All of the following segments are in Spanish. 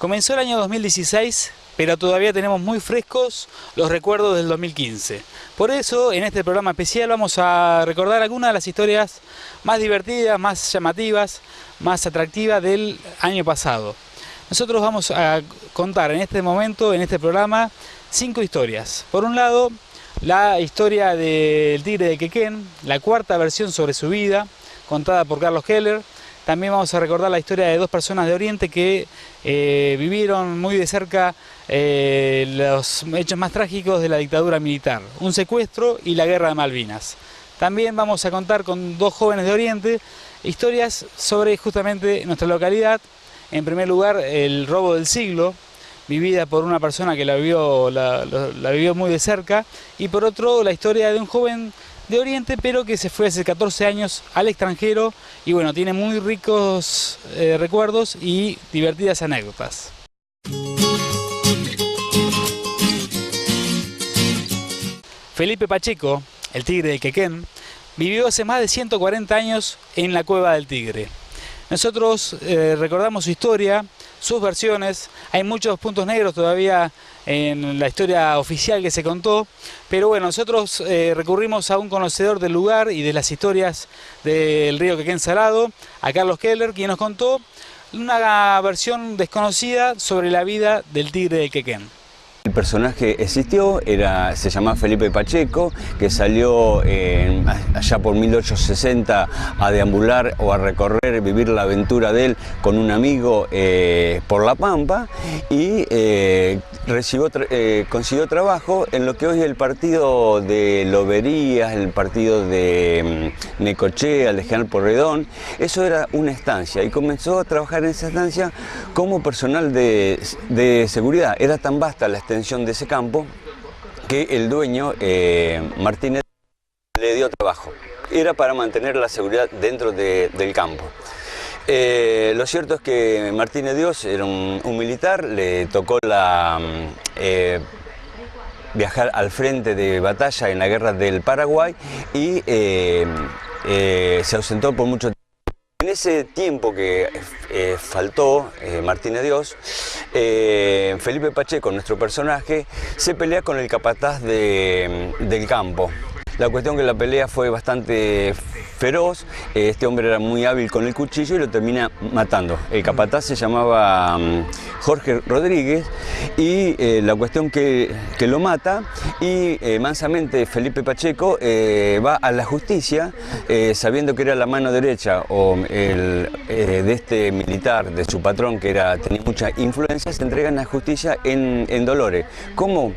Comenzó el año 2016, pero todavía tenemos muy frescos los recuerdos del 2015. Por eso, en este programa especial vamos a recordar algunas de las historias más divertidas, más llamativas, más atractivas del año pasado. Nosotros vamos a contar en este momento, en este programa, 5 historias. Por un lado, la historia del tigre de Quequén, la cuarta versión sobre su vida, contada por Carlos Keller. También vamos a recordar la historia de 2 personas de Oriente que vivieron muy de cerca los hechos más trágicos de la dictadura militar, un secuestro y la guerra de Malvinas. También vamos a contar con 2 jóvenes de Oriente historias sobre justamente nuestra localidad. En primer lugar, el robo del siglo, vivida por una persona que la vivió muy de cerca, y por otro, la historia de un joven de Oriente, pero que se fue hace 14 años al extranjero y bueno, tiene muy ricos recuerdos y divertidas anécdotas. Felipe Pacheco, el tigre de Quequén, vivió hace más de 140 años en la Cueva del Tigre. Nosotros recordamos su historia, sus versiones. Hay muchos puntos negros todavía en la historia oficial que se contó, pero bueno, nosotros recurrimos a un conocedor del lugar y de las historias del río Quequén Salado, a Carlos Keller, quien nos contó una versión desconocida sobre la vida del tigre de Quequén. El personaje existió, se llamaba Felipe Pacheco, que salió allá por 1860 a deambular o a recorrer, vivir la aventura de él con un amigo por La Pampa y consiguió trabajo en lo que hoy es el partido de Loberías, el partido de Necochea, de General Porredón. Eso era una estancia y comenzó a trabajar en esa estancia como personal de seguridad. Era tan vasta la extensión de ese campo que el dueño, Martínez, le dio trabajo. Era para mantener la seguridad dentro del campo. Lo cierto es que Martínez Dios era un militar, le tocó viajar al frente de batalla en la guerra del Paraguay y se ausentó por mucho tiempo. En ese tiempo que faltó Martínez Dios, Felipe Pacheco, nuestro personaje, se pelea con el capataz del campo. La cuestión que la pelea fue bastante feroz, este hombre era muy hábil con el cuchillo y lo termina matando. El capataz se llamaba Jorge Rodríguez y la cuestión que lo mata y mansamente Felipe Pacheco va a la justicia sabiendo que era la mano derecha de este militar, de su patrón que tenía mucha influencia, se entrega en la justicia en Dolores. ¿Cómo?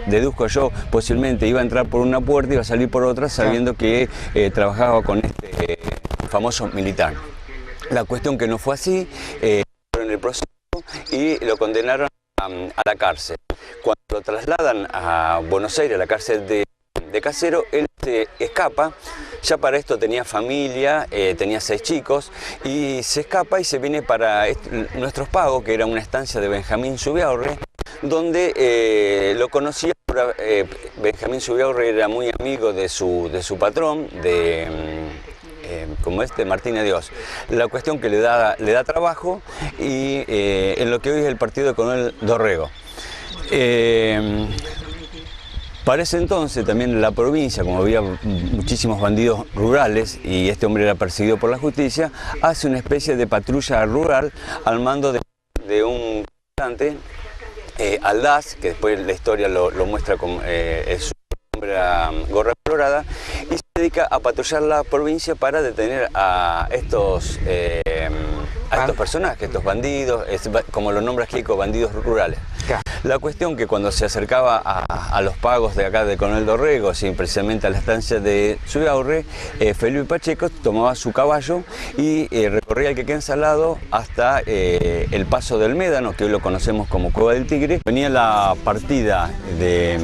Deduzco yo, posiblemente iba a entrar por una puerta y iba a salir por otra sabiendo que trabajaba con este famoso militar. La cuestión que no fue así, en el proceso y lo condenaron a la cárcel. Cuando lo trasladan a Buenos Aires, a la cárcel de Casero, él se escapa. Ya para esto tenía familia, tenía 6 chicos y se escapa y se viene para Nuestros Pagos, que era una estancia de Benjamín Zubiaurre, donde lo conocía. Benjamín Zubiaurre era muy amigo de su patrón, como Martínez Dios. La cuestión que le da trabajo y en lo que hoy es el partido de Coronel Dorrego. Para ese entonces también en la provincia, como había muchísimos bandidos rurales y este hombre era perseguido por la justicia, hace una especie de patrulla rural al mando de un comandante, Aldaz, que después la historia lo muestra como su nombre era Gorra Colorada, y se dedica a patrullar la provincia para detener a estos personajes, estos bandidos, como lo nombra Kiko, bandidos rurales. La cuestión que cuando se acercaba a los pagos de acá de Coronel Dorrego, precisamente a la estancia de Zubiaurre, Felipe Pacheco tomaba su caballo y recorría el Quequén Salado hasta el paso del Médano, que hoy lo conocemos como Cueva del Tigre. Venía la partida de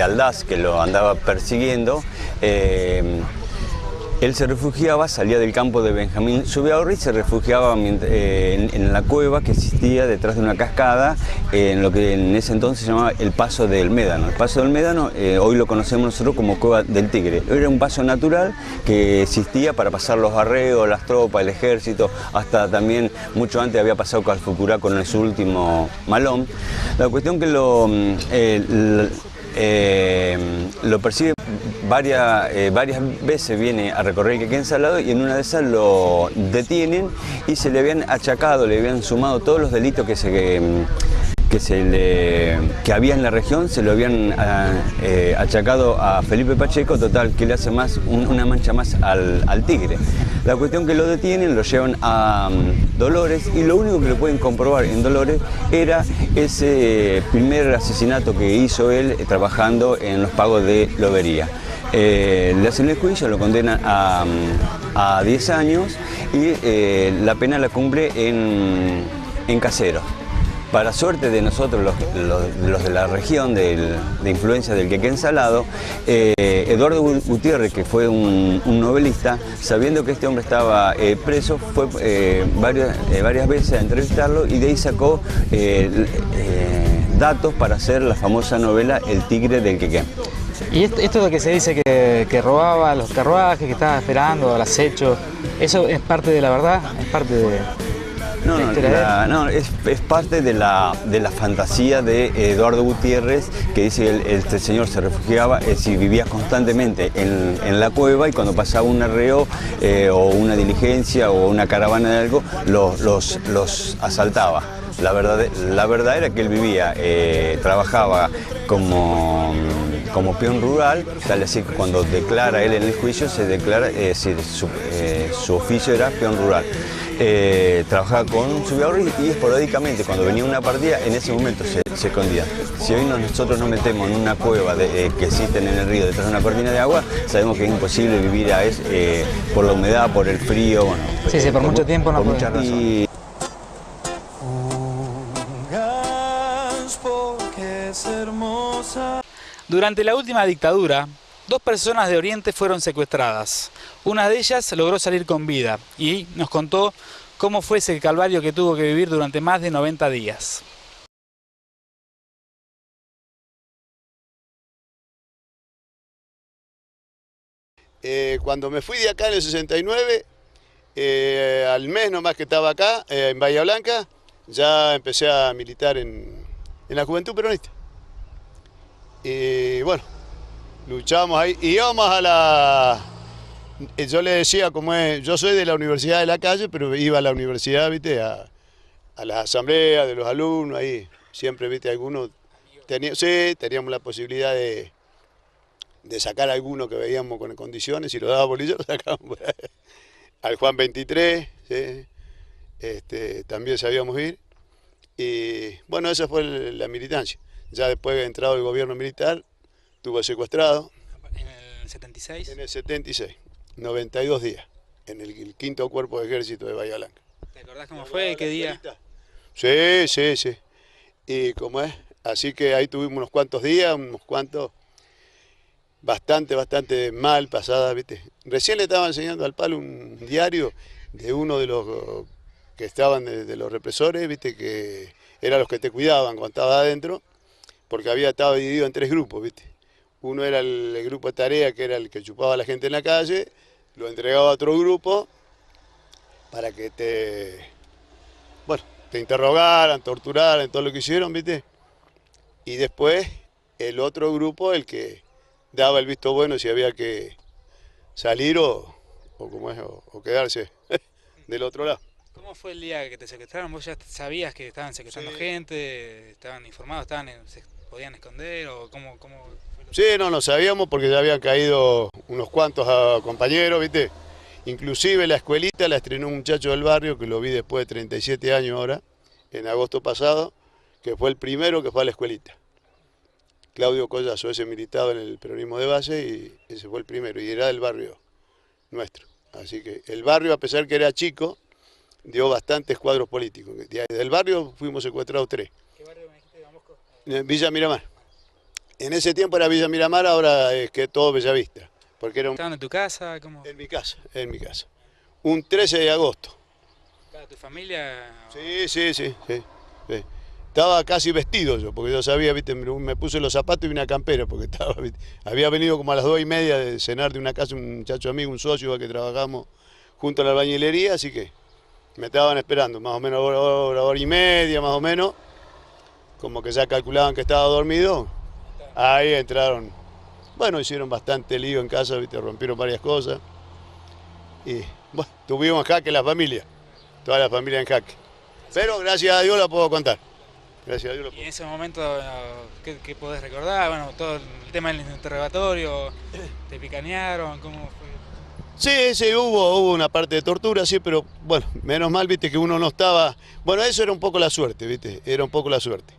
Aldaz, que lo andaba persiguiendo. él se refugiaba, salía del campo de Benjamín Zubiaurri y se refugiaba en la cueva que existía detrás de una cascada, en lo que en ese entonces se llamaba el Paso del Médano. El Paso del Médano hoy lo conocemos nosotros como Cueva del Tigre. Era un paso natural que existía para pasar los arreos, las tropas, el ejército, hasta también mucho antes había pasado Calfucurá con su último malón. La cuestión que lo persigue varias veces, viene a recorrer el Quequén Salado y en una de esas lo detienen y se le habían achacado, le habían sumado todos los delitos que había en la región, se lo habían achacado a Felipe Pacheco, total que le hace una mancha más al Tigre. La cuestión que lo detienen, lo llevan a Dolores y lo único que le pueden comprobar en Dolores era ese primer asesinato que hizo él trabajando en los pagos de lobería. Le hacen el juicio, lo condenan a 10 años y la pena la cumple en Caseros. Para suerte de nosotros, los de la región de influencia del Quequén Salado, Eduardo Gutiérrez, que fue un novelista, sabiendo que este hombre estaba preso, fue varias veces a entrevistarlo y de ahí sacó datos para hacer la famosa novela El Tigre del Quequén. Y esto de que se dice que robaba los carruajes, que estaba esperando al acecho, ¿eso es parte de la verdad? ¿Es parte de...? No, es parte de la fantasía de Eduardo Gutiérrez, que dice que este señor se refugiaba, vivía constantemente en la cueva y cuando pasaba un arreo o una diligencia o una caravana de algo, los asaltaba. La verdad era que él vivía, trabajaba como peón rural, tal así que cuando declara él en el juicio, se declara, su oficio era peón rural. Trabajaba con Zubiaurri y esporádicamente cuando venía una partida, en ese momento se escondía. Si hoy nosotros nos metemos en una cueva que existen en el río detrás de una cortina de agua, sabemos que es imposible vivir por la humedad, por el frío. Bueno, sí, por mucho tiempo no puede. Muchas razones. Durante la última dictadura, 2 personas de Oriente fueron secuestradas. Una de ellas logró salir con vida y nos contó cómo fue ese calvario que tuvo que vivir durante más de 90 días. Cuando me fui de acá en el 69, al mes nomás que estaba acá, en Bahía Blanca, ya empecé a militar en la Juventud Peronista. Y bueno, luchamos ahí, íbamos yo le decía, yo soy de la Universidad de la Calle, pero iba a la universidad, viste, a las asambleas de los alumnos, ahí siempre, viste, algunos, teníamos la posibilidad de sacar a alguno que veíamos con condiciones, si lo daba bolillo, lo sacábamos al Juan 23, ¿sí? También sabíamos ir, y bueno, esa fue la militancia. Ya después de entrado el gobierno militar, estuvo secuestrado. ¿En el 76? En el 76, 92 días, en el 5º Cuerpo de Ejército de Bahía Blanca. ¿Te acordás cómo fue? ¿Qué día? Sí. Y cómo es, así que ahí tuvimos unos cuantos días, bastante mal pasadas, ¿viste? Recién le estaba enseñando al Palo un diario de uno de los que estaban de los represores, ¿viste? Que eran los que te cuidaban cuando estabas adentro, porque había estado dividido en 3 grupos, ¿viste? Uno era el grupo de tarea, que era el que chupaba a la gente en la calle, lo entregaba a otro grupo para que te interrogaran, torturaran, todo lo que hicieron, ¿viste? Y después el otro grupo, el que daba el visto bueno si había que salir o quedarse del otro lado. ¿Cómo fue el día que te secuestraron? ¿Vos ya sabías que estaban secuestrando gente? ¿Estaban informados? ¿Se podían esconder? ¿O cómo fue lo que... Sí, no lo sabíamos porque ya habían caído unos cuantos compañeros, ¿viste? Inclusive la escuelita la estrenó un muchacho del barrio, que lo vi después de 37 años ahora, en agosto pasado, que fue el primero que fue a la escuelita. Claudio Collazo, ese militado en el peronismo de base, y ese fue el primero, y era del barrio nuestro. Así que el barrio, a pesar que era chico, dio bastantes cuadros políticos. Del barrio fuimos secuestrados 3. ¿Qué barrio me dijiste, Don Bosco? Villa Miramar. En ese tiempo era Villa Miramar, ahora es que todo Bellavista. porque era ¿Estaban en tu casa? ¿Cómo? en mi casa, en mi casa. Un 13 de agosto. ¿Tu familia? Sí, sí, sí, sí, sí. Estaba casi vestido yo, porque yo sabía, viste, me puse los zapatos y una campera, porque estaba, viste, había venido como a las 2:30 de cenar de una casa un muchacho amigo, un socio que trabajamos junto a la albañilería, así que me estaban esperando, más o menos hora y media, más o menos, como que ya calculaban que estaba dormido. Ahí entraron, bueno, hicieron bastante lío en casa, viste, rompieron varias cosas. Y bueno, tuvimos en jaque la familia, toda la familia en jaque. Pero gracias a Dios la puedo contar. Gracias a Dios la Y puedo. en ese momento, ¿qué podés recordar? Bueno, todo el tema del interrogatorio, ¿te picanearon? ¿Cómo fue? Sí, sí, hubo una parte de tortura, sí, pero bueno, menos mal, viste, que uno no estaba. Bueno, eso era un poco la suerte, viste, era un poco la suerte.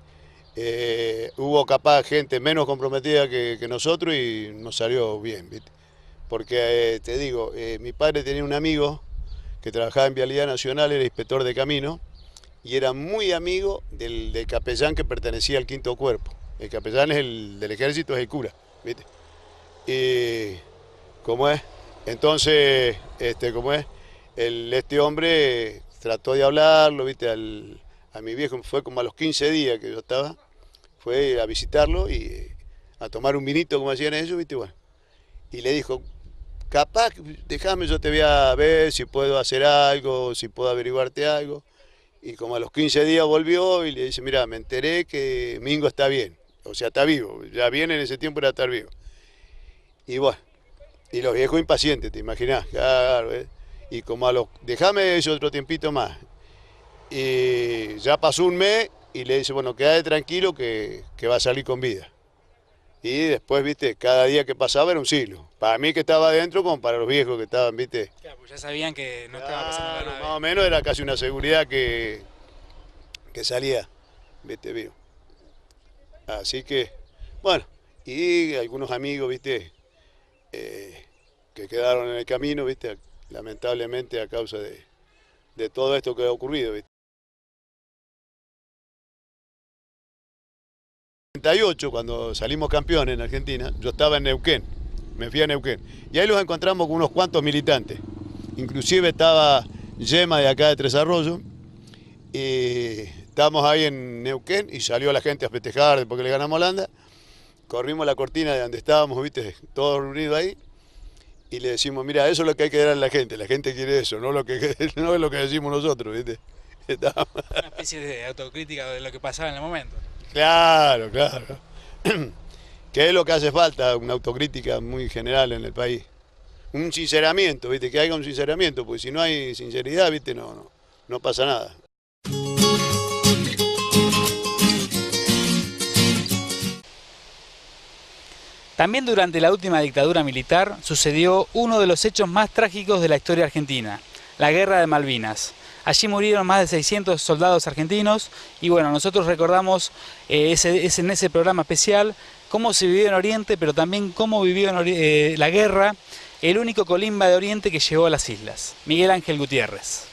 Hubo capaz gente menos comprometida que nosotros y nos salió bien, viste. Porque te digo, mi padre tenía un amigo que trabajaba en Vialidad Nacional, era inspector de camino, y era muy amigo del capellán que pertenecía al Quinto Cuerpo. El capellán es el del ejército, es el cura, ¿viste? Y, ¿cómo es? Entonces, ¿cómo es? Este hombre trató de hablarlo, ¿viste? A mi viejo, fue como a los 15 días que yo estaba, fue a visitarlo y a tomar un vinito, como hacían ellos, ¿viste? Bueno, y le dijo, capaz, déjame, yo te voy a ver si puedo hacer algo, si puedo averiguarte algo. Y como a los 15 días volvió y le dice, mira, me enteré que Mingo está bien, o sea, está vivo, ya bien en ese tiempo era estar vivo. Y bueno, y los viejos impacientes, ¿te imaginás? Claro, ¿eh? Y como a los, déjame ese otro tiempito más. Y ya pasó un mes y le dice, bueno, quédate tranquilo que va a salir con vida. Y después, viste, cada día que pasaba era un siglo. Para mí que estaba adentro, como para los viejos que estaban, viste. Claro, pues ya sabían que no estaba pasando Claro, nada. más o menos era casi una seguridad que salía, viste, vivo. Así que, bueno, y algunos amigos, viste, que quedaron en el camino, viste, lamentablemente a causa de todo esto que ha ocurrido, viste. En el 98, cuando salimos campeones en Argentina, yo estaba en Neuquén, me fui a Neuquén, y ahí los encontramos con unos cuantos militantes. Inclusive estaba Yema de acá de Tres Arroyos, y estábamos ahí en Neuquén y salió la gente a festejar después que le ganamos a Holanda. Corrimos la cortina de donde estábamos, viste, todos reunidos ahí, y le decimos, mira, eso es lo que hay que dar a la gente quiere eso, no, no es lo que decimos nosotros, viste. Una especie de autocrítica de lo que pasaba en el momento. Claro, claro. ¿Qué es lo que hace falta? Una autocrítica muy general en el país. Un sinceramiento, viste, que haya un sinceramiento, porque si no hay sinceridad, viste, no pasa nada. También durante la última dictadura militar sucedió uno de los hechos más trágicos de la historia argentina, la Guerra de Malvinas. Allí murieron más de 600 soldados argentinos y bueno, nosotros recordamos en ese programa especial cómo se vivió en Oriente, pero también cómo vivió la guerra el único colimba de Oriente que llegó a las islas, Miguel Ángel Gutiérrez.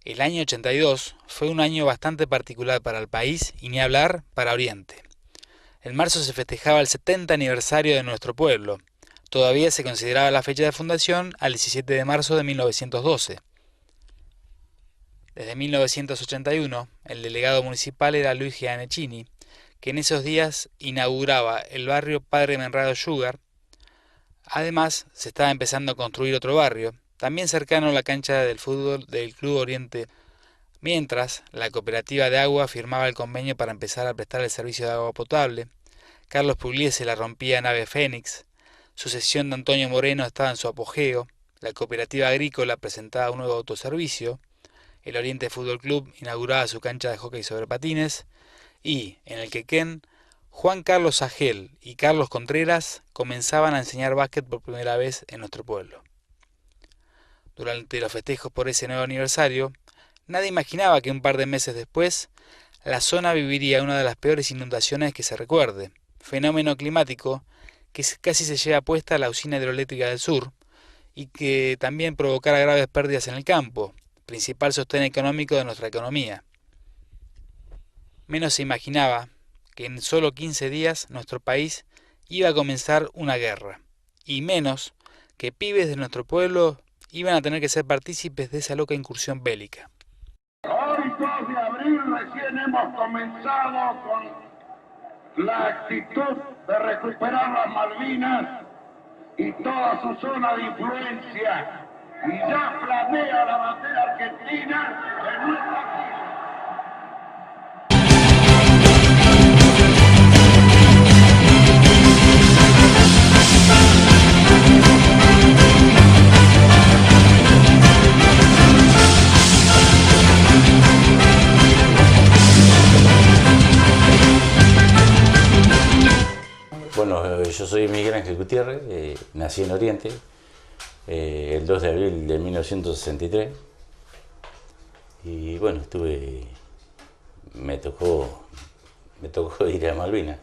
El año 82 fue un año bastante particular para el país y ni hablar para Oriente. En marzo se festejaba el 70 aniversario de nuestro pueblo. Todavía se consideraba la fecha de fundación al 17 de marzo de 1912. Desde 1981, el delegado municipal era Luis Gianecchini, que en esos días inauguraba el barrio Padre Menrado Sugar. Además, se estaba empezando a construir otro barrio, también cercano a la cancha del fútbol del Club Oriente, mientras la cooperativa de agua firmaba el convenio para empezar a prestar el servicio de agua potable. Carlos Pugliese la rompía en Ave Fénix, sucesión de Antonio Moreno estaba en su apogeo, la cooperativa agrícola presentaba un nuevo autoservicio, el Oriente Fútbol Club inauguraba su cancha de hockey sobre patines y, en el Quequén, Juan Carlos Agel y Carlos Contreras comenzaban a enseñar básquet por primera vez en nuestro pueblo. Durante los festejos por ese nuevo aniversario, nadie imaginaba que un par de meses después, la zona viviría una de las peores inundaciones que se recuerde, fenómeno climático que casi se lleva puesta a la usina hidroeléctrica del sur y que también provocara graves pérdidas en el campo, principal sostén económico de nuestra economía. Menos se imaginaba que en solo 15 días nuestro país iba a comenzar una guerra, y menos que pibes de nuestro pueblo iban a tener que ser partícipes de esa loca incursión bélica. Hoy, 2 de abril, recién hemos comenzado con la actitud de recuperar las Malvinas y toda su zona de influencia, y ya flamea la bandera argentina en nuestra tierra. Bueno, yo soy Miguel Ángel Gutiérrez, nací en Oriente el 2 de abril de 1963 y bueno, me tocó ir a Malvinas.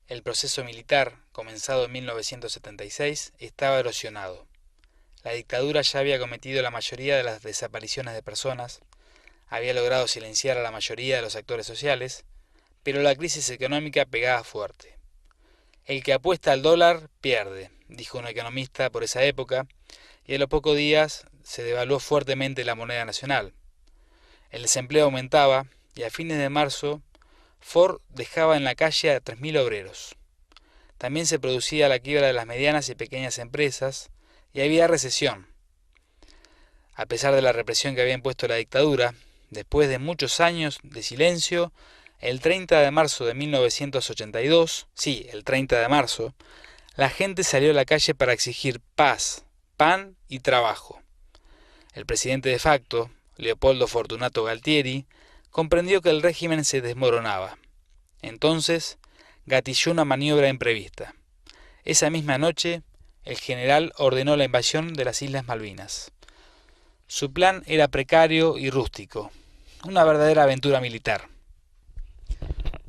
El proceso militar, comenzado en 1976, estaba erosionado. La dictadura ya había cometido la mayoría de las desapariciones de personas, había logrado silenciar a la mayoría de los actores sociales, pero la crisis económica pegaba fuerte. El que apuesta al dólar pierde, dijo un economista por esa época, y a los pocos días se devaluó fuertemente la moneda nacional. El desempleo aumentaba y a fines de marzo Ford dejaba en la calle a 3.000 obreros. También se producía la quiebra de las medianas y pequeñas empresas y había recesión. A pesar de la represión que había impuesto la dictadura, después de muchos años de silencio, el 30 de marzo de 1982, sí, el 30 de marzo, la gente salió a la calle para exigir paz, pan y trabajo. El presidente de facto, Leopoldo Fortunato Galtieri, comprendió que el régimen se desmoronaba. Entonces, gatilló una maniobra imprevista. Esa misma noche, el general ordenó la invasión de las Islas Malvinas. Su plan era precario y rústico, una verdadera aventura militar.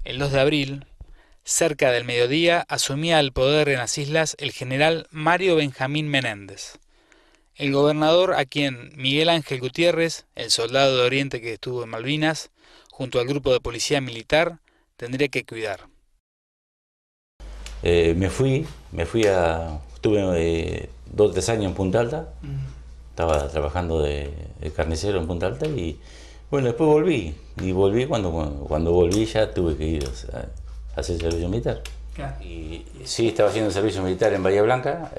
El 2 de abril, cerca del mediodía, asumía el poder en las islas el general Mario Benjamín Menéndez, el gobernador a quien Miguel Ángel Gutiérrez, el soldado de Oriente que estuvo en Malvinas, junto al grupo de policía militar, tendría que cuidar. Estuve 2 o 3 años en Punta Alta, estaba trabajando de carnicero en Punta Alta y bueno, después volví cuando volví ya tuve que ir a hacer servicio militar. Claro. Y sí, estaba haciendo servicio militar en Bahía Blanca,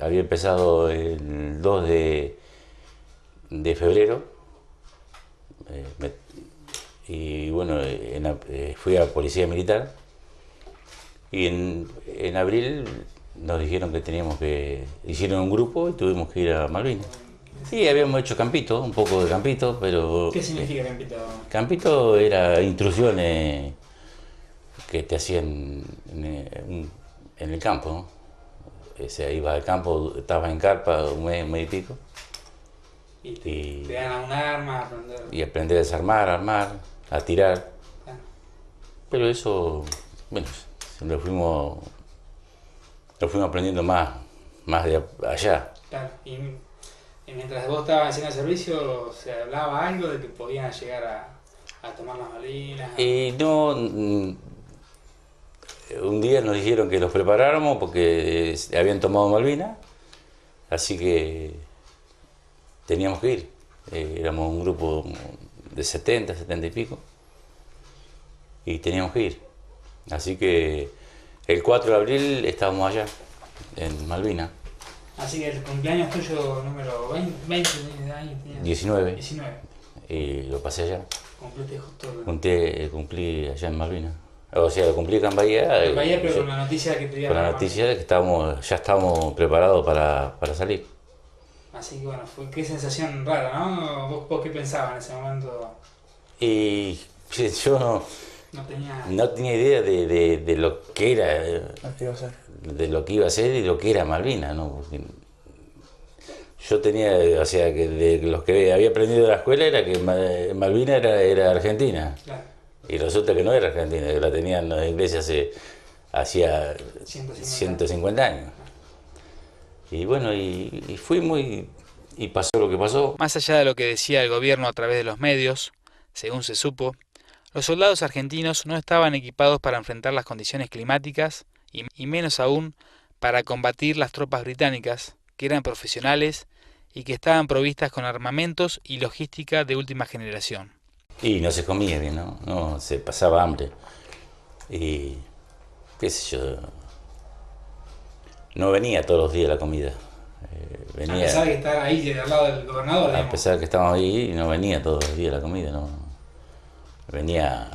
había empezado el 2 de febrero y bueno, fui a policía militar y en abril nos dijeron que hicieron un grupo y tuvimos que ir a Malvinas. Sí, habíamos hecho campito, un poco de campito, pero... ¿Qué significa campito? Campito era intrusiones que te hacían en el campo, ¿no? O sea, ibas al campo, estabas en carpa un mes y pico. Y te dan un arma, aprender... Y aprender a desarmar, a armar, a tirar. Claro. Pero eso, bueno, lo fuimos aprendiendo más de allá. Claro. Y mientras vos estabas haciendo el servicio, ¿se hablaba algo de que podían llegar a tomar las Malvinas? Y no, un día nos dijeron que los preparáramos porque habían tomado Malvinas, así que teníamos que ir. Éramos un grupo de 70 y pico, y teníamos que ir. Así que el 4 de abril estábamos allá, en Malvinas. Así que el cumpleaños tuyo número 20 años tenías. 19. Y lo pasé allá. Cumpliste justo. Cumplí allá en Malvinas. O sea, cumplí acá en Bahía. En Bahía, pero con la noticia de que te iban a... Con la noticia de que ya estábamos preparados para salir. Así que bueno, qué sensación rara, ¿no? ¿Vos qué pensabas en ese momento? Y yo no tenía idea de lo que era, de lo que iba a ser y lo que era Malvinas, ¿no? Porque yo tenía, o sea, que de los que había aprendido de la escuela era que Malvinas era Argentina. Claro. Y resulta que no era Argentina, que la tenían los ingleses hacía 150 años. Y bueno, y y pasó lo que pasó. Más allá de lo que decía el gobierno a través de los medios, según se supo, los soldados argentinos no estaban equipados para enfrentar las condiciones climáticas y menos aún para combatir las tropas británicas, que eran profesionales y que estaban provistas con armamentos y logística de última generación. Y no se comía bien, ¿no? No, se pasaba hambre. Y qué sé yo, no venía todos los días la comida. Venía, a pesar de estar ahí al lado del gobernador, a pesar de que estábamos ahí, no venía todos los días la comida, no. Venía,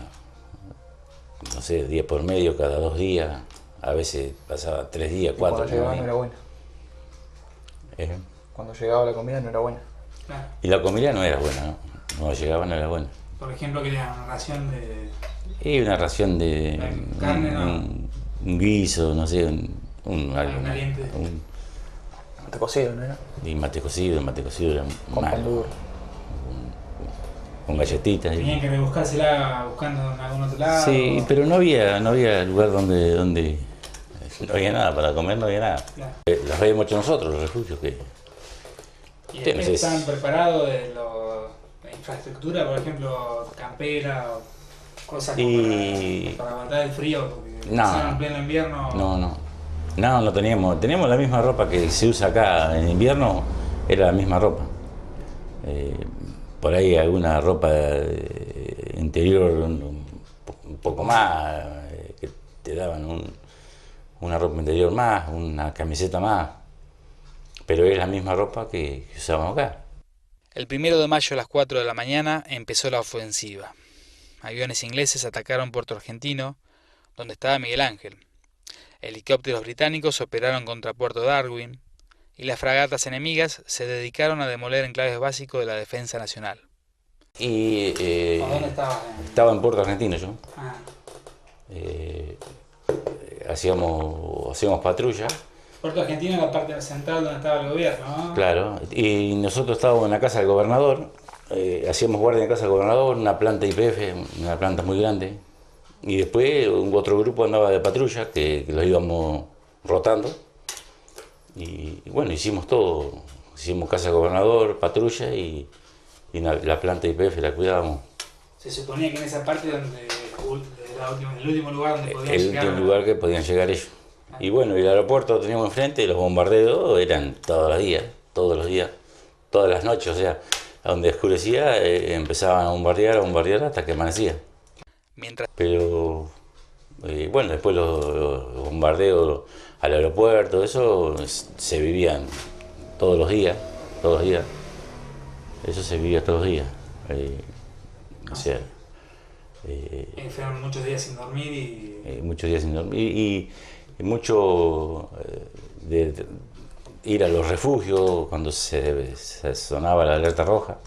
no sé, día por medio, cada 2 días. A veces pasaba 3 días, 4. Cuando llegaba no era buena. Cuando llegaba la comida no era buena. Claro. Y la comida no era buena, ¿no? Cuando llegaba no era buena. Por ejemplo, que era una ración de... Y una ración de... carne, ¿no? Un guiso, no sé, algo caliente. Mate cocido, ¿no era? Y mate cocido era Con pan malo. duro. Con galletitas. Tenían que rebuscársela buscando en algún otro lado. Sí, pero no había lugar donde no había nada para comer, no había nada. Claro. Los habíamos hecho nosotros, los refugios. ¿Y Sí, después no sé si- estaban preparados de la infraestructura, por ejemplo, campera o cosas como Y- para aguantar el frío? Porque No. pasaron en pleno invierno. No teníamos la misma ropa que se usa acá en invierno, era la misma ropa. Por ahí alguna ropa interior un poco más, que te daban una ropa interior más, una camiseta más, pero es la misma ropa que usábamos acá. El 1 de mayo a las 4 de la mañana empezó la ofensiva. Aviones ingleses atacaron Puerto Argentino, donde estaba Miguel Ángel. Helicópteros británicos operaron contra Puerto Darwin y las fragatas enemigas se dedicaron a demoler enclaves básicos de la defensa nacional. Y ¿Dónde estabas? estaba en Puerto Argentino yo. Ah, Hacíamos patrulla, Puerto Argentino era la parte central donde estaba el gobierno, ¿no? claro, y nosotros estábamos en la casa del gobernador, hacíamos guardia en la casa del gobernador, una planta YPF, una planta muy grande, y después otro grupo andaba de patrulla que los íbamos rotando, y bueno, hicimos todo, hicimos casa del gobernador, patrulla, y la planta YPF la cuidábamos. Se suponía que en esa parte donde era el último lugar donde podían El llegar. último lugar que podían llegar ellos. Y bueno, y el aeropuerto lo teníamos enfrente, y los bombardeos eran todos los días, todas las noches, o sea, a donde oscurecía empezaban a bombardear hasta que amanecía. Mientras Pero bueno, después los bombardeos al aeropuerto, eso se vivían todos los días, eso se vivía todos los días. O sea, fueron muchos días sin dormir y... muchos días sin dormir y mucho de ir a los refugios cuando se sonaba la alerta roja,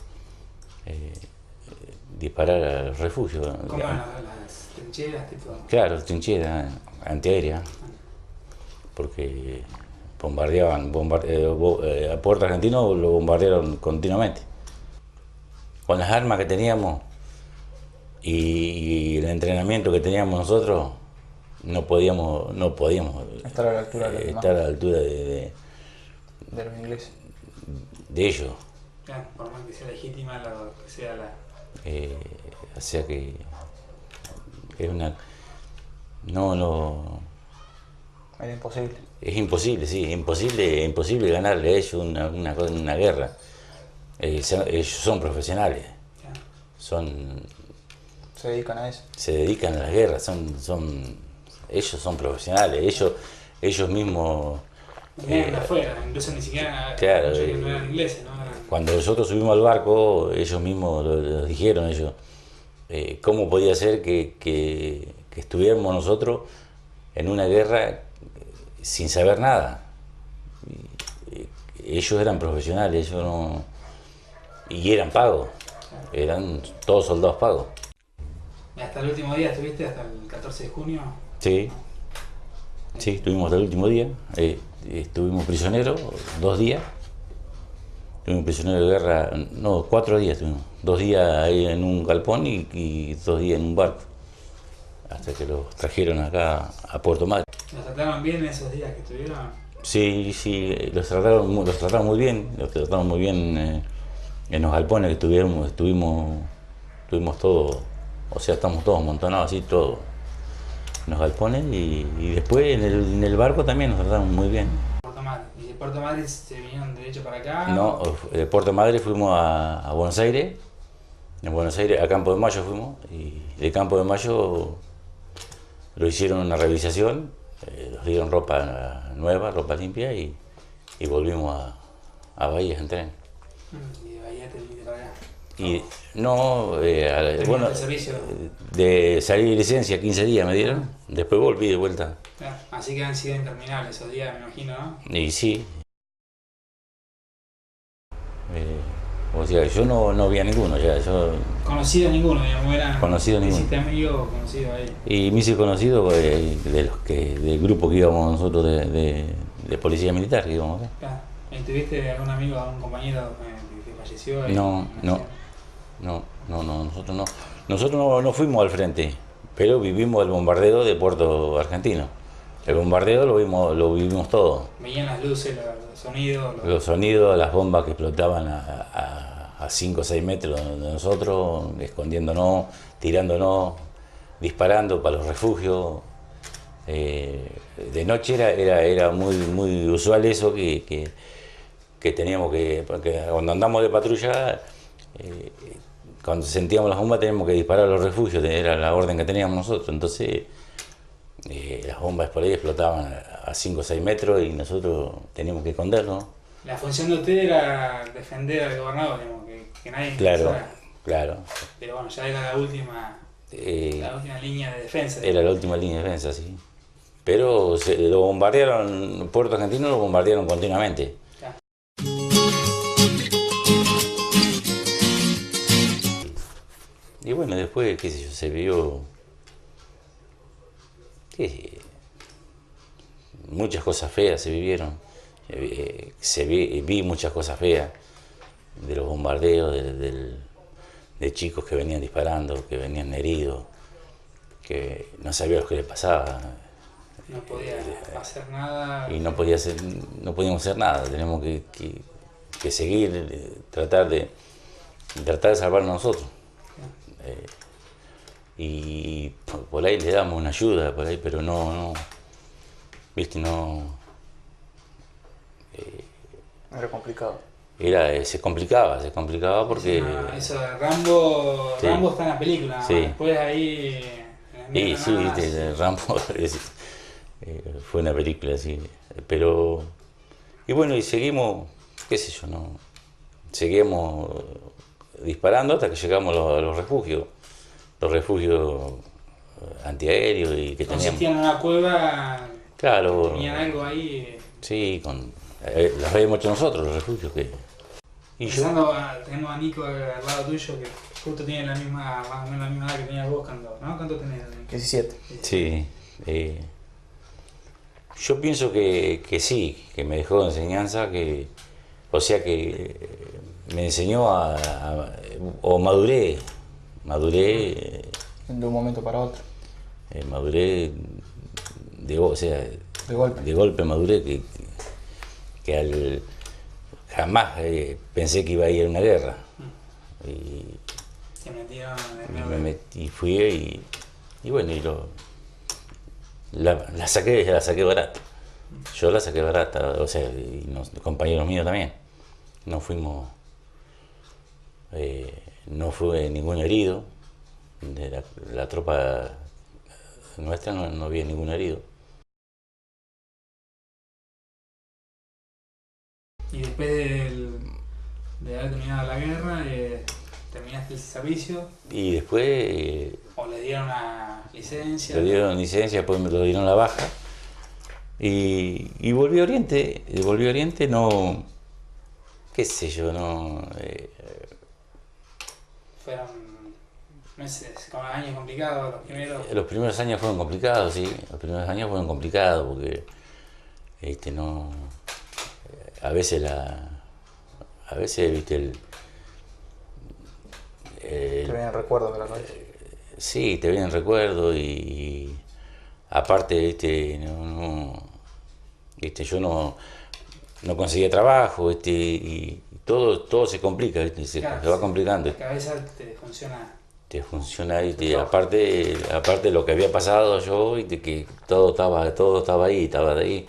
disparar a los refugios. ¿Cómo eran las trincheras? Claro, trinchera antiaérea, porque bombardeaban, a Puerto Argentino lo bombardearon continuamente. Con las armas que teníamos y el entrenamiento que teníamos nosotros, no podíamos Estar a la altura de los demás. estar a la altura de los ingleses. ellos. Claro, por más que sea legítima, lo que sea la... O sea que es una... Era imposible. Es imposible, sí, imposible ganarle a ellos una guerra. Ellos son profesionales, Se dedican a eso. se dedican a la guerra, ellos son profesionales, ellos mismos. Venían de afuera, incluso ni siquiera... Claro, muchos que no eran ingleses, ¿no? Cuando nosotros subimos al barco, ellos mismos lo dijeron, cómo podía ser que estuviéramos nosotros en una guerra sin saber nada. Ellos eran profesionales, ellos no... Y eran pagos, eran todos soldados pagos. ¿Y hasta el último día estuviste, hasta el 14 de junio? Sí, estuvimos hasta el último día, estuvimos prisioneros 2 días, estuvimos prisioneros de guerra, 4 días estuvimos, 2 días ahí en un galpón y 2 días en un barco, hasta que los trajeron acá a Puerto Madryn. ¿Los trataron bien esos días que estuvieron? Sí, los trataron muy bien, en los galpones que estuvimos todos, o sea, estamos todos amontonados así, todos. los galpones y después en el barco también nos trataron muy bien. Puerto Madre. ¿Y de Puerto Madre se vinieron derecho para acá? No, de Puerto Madre fuimos a Buenos Aires. En Buenos Aires, a Campo de Mayo fuimos, y de Campo de Mayo lo hicieron una revisación, nos dieron ropa nueva, ropa limpia, y volvimos a Bahía en tren. Y de Bahía te viniste para acá. Y no, bueno, el servicio. de salir de licencia 15 días me dieron, después volví de vuelta. Claro, así que han sido interminables esos días, me imagino, ¿no? Y sí. O sea, yo no vi a ninguno ya, yo... Conocido ninguno, digamos, era... Conocido ninguno. ¿Hiciste amigo conocido ahí? Y me hice conocido del grupo que íbamos nosotros de policía militar que íbamos acá. Claro. ¿Y tuviste algún amigo, algún compañero que falleció? No, nosotros no. Nosotros no fuimos al frente, pero vivimos el bombardeo de Puerto Argentino. El bombardeo lo vivimos todo. Veían las luces, los sonidos. Los sonidos, las bombas que explotaban a 5 o 6 metros de nosotros, escondiéndonos, tirándonos, disparando para los refugios. De noche era muy usual eso que teníamos porque cuando andamos de patrulla, cuando sentíamos las bombas teníamos que disparar a los refugios, era la orden que teníamos nosotros. Entonces las bombas por ahí explotaban a 5 o 6 metros y nosotros teníamos que escondernos. La función de usted era defender al gobernador, digamos, que nadie Claro, pensara. claro. Pero bueno, ya era la última línea de defensa. Era la última línea de defensa, sí. Pero lo bombardearon, Puerto Argentino lo bombardearon continuamente. Claro. Y bueno, después, qué sé yo, se vio muchas cosas feas se vivieron. Vi muchas cosas feas de los bombardeos, de chicos que venían disparando, que venían heridos, que no sabía lo que les pasaba. No podía hacer nada. Y no podíamos hacer nada, teníamos que seguir, tratar de salvarnos nosotros. Y por ahí le damos una ayuda, por ahí, pero viste, Era complicado. se complicaba porque... Eso de Rambo, Sí. Rambo está en la película, Sí. Después ahí... Y sí, viste, Rambo fue una película así, pero... Y bueno, y seguimos, qué sé yo, ¿no? Seguimos disparando hasta que llegamos a los refugios antiaéreos y que teníamos... Consistían en una cueva, Claro. tenían algo ahí... Sí, los habíamos hecho nosotros, los refugios. Tenemos a Nico al lado tuyo que justo tiene más o menos la misma edad que tenías vos, ¿no? ¿Cuánto tenés? 17. Sí. Yo pienso que sí, que me dejó de enseñanza, o sea que me enseñó o maduré. De un momento para otro. Maduré, o sea, De golpe. Maduré que jamás pensé que iba a ir a una guerra. Y Se metieron me metí, fui y bueno, la saqué barata. Yo la saqué barata, o sea, y los compañeros míos también. No fuimos, no fue ningún herido. De la tropa nuestra no había ningún herido. Y después de haber terminado la guerra, terminaste el servicio. Y después ¿O le dieron una licencia? le dieron licencia, después me lo dieron la baja. Y volví a Oriente, no, qué sé yo, no... Fueron meses, como años complicados, los primeros. Los primeros años fueron complicados, sí, porque no... A veces, viste, Te vienen recuerdos de la noche. sí, te vienen recuerdos y aparte, viste, yo no conseguía trabajo, y todo se complica, viste, se va complicando. La cabeza te funciona. te funciona y aparte de lo que había pasado yo y de que todo estaba ahí, estaba de ahí.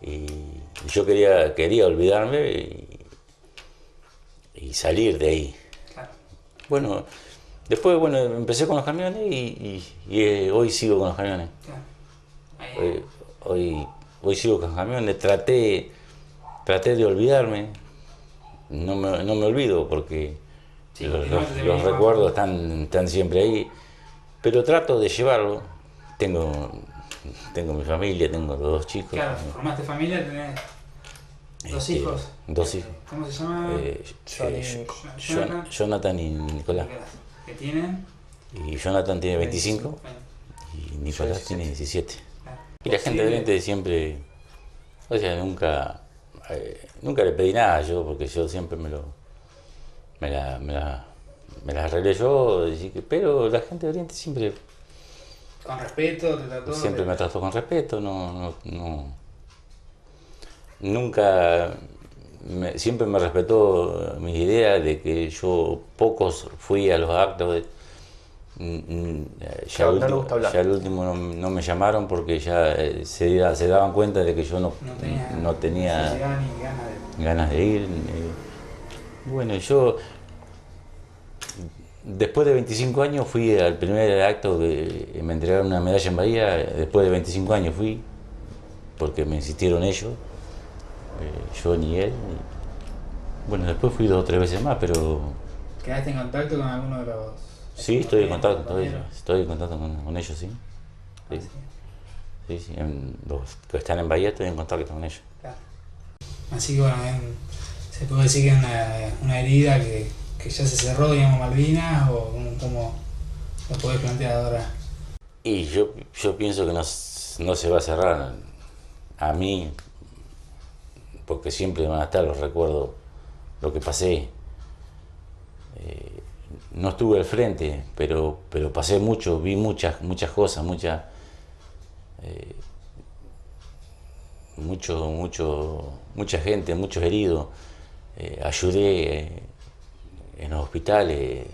Y yo quería olvidarme y salir de ahí. Claro. Bueno, después empecé con los camiones y hoy sigo con los camiones. Claro. Hoy sigo con los camiones, traté de olvidarme, no me olvido porque Sí, los recuerdos están siempre ahí, pero trato de llevarlo. Tengo mi familia, tengo los 2 chicos. Claro, formaste familia, tenés 2 hijos. 2 hijos. ¿Cómo se llama? Jonathan y Nicolás. ¿Qué tienen? Y Jonathan tiene 25 y Nicolás tiene 17. Claro. Y la gente de Oriente siempre, o sea, nunca le pedí nada yo, porque yo siempre me las arreglé yo, pero la gente de Oriente siempre... Con respeto, te trató. Siempre me trató con respeto, siempre me respetó mis ideas de que yo pocos fui a los actos. Ya el último no me llamaron porque ya se daban cuenta de que yo no tenía ganas de ir. Bueno, yo después de 25 años fui al primer acto que me entregaron una medalla en Bahía. Después de 25 años fui, porque me insistieron ellos, yo ni él. Bueno, después fui 2 o 3 veces más, pero... ¿Quedaste en contacto con alguno de los...? Sí, estoy en contacto con ellos, sí. Sí, los que están en Bahía estoy en contacto con ellos. Claro. Así que bueno, se puede decir que es una herida que ya se cerró, digamos, Malvinas, o cómo lo podés plantear ahora. Y yo pienso que no se va a cerrar. A mí, porque siempre van a estar los recuerdos, lo que pasé. No estuve al frente, pero pasé mucho, vi muchas cosas, mucha gente, muchos heridos. Ayudé en los hospitales,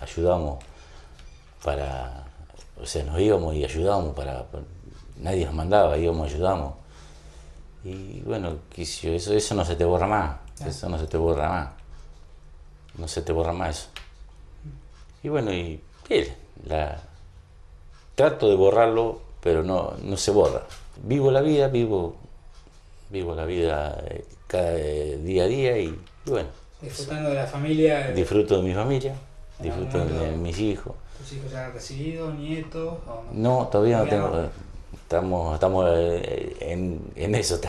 ayudamos nos íbamos y ayudábamos nadie nos mandaba, íbamos y ayudamos. Y bueno, eso no se te borra más, eso no se te borra más. No se te borra más eso. Y bueno, trato de borrarlo, pero no se borra. Vivo la vida cada día a día y bueno. Disfrutando de la familia. Disfruto de mi familia, disfruto de mis hijos. ¿Tus hijos ya han recibido, nietos? ¿O no, todavía no tengo. Estamos en eso.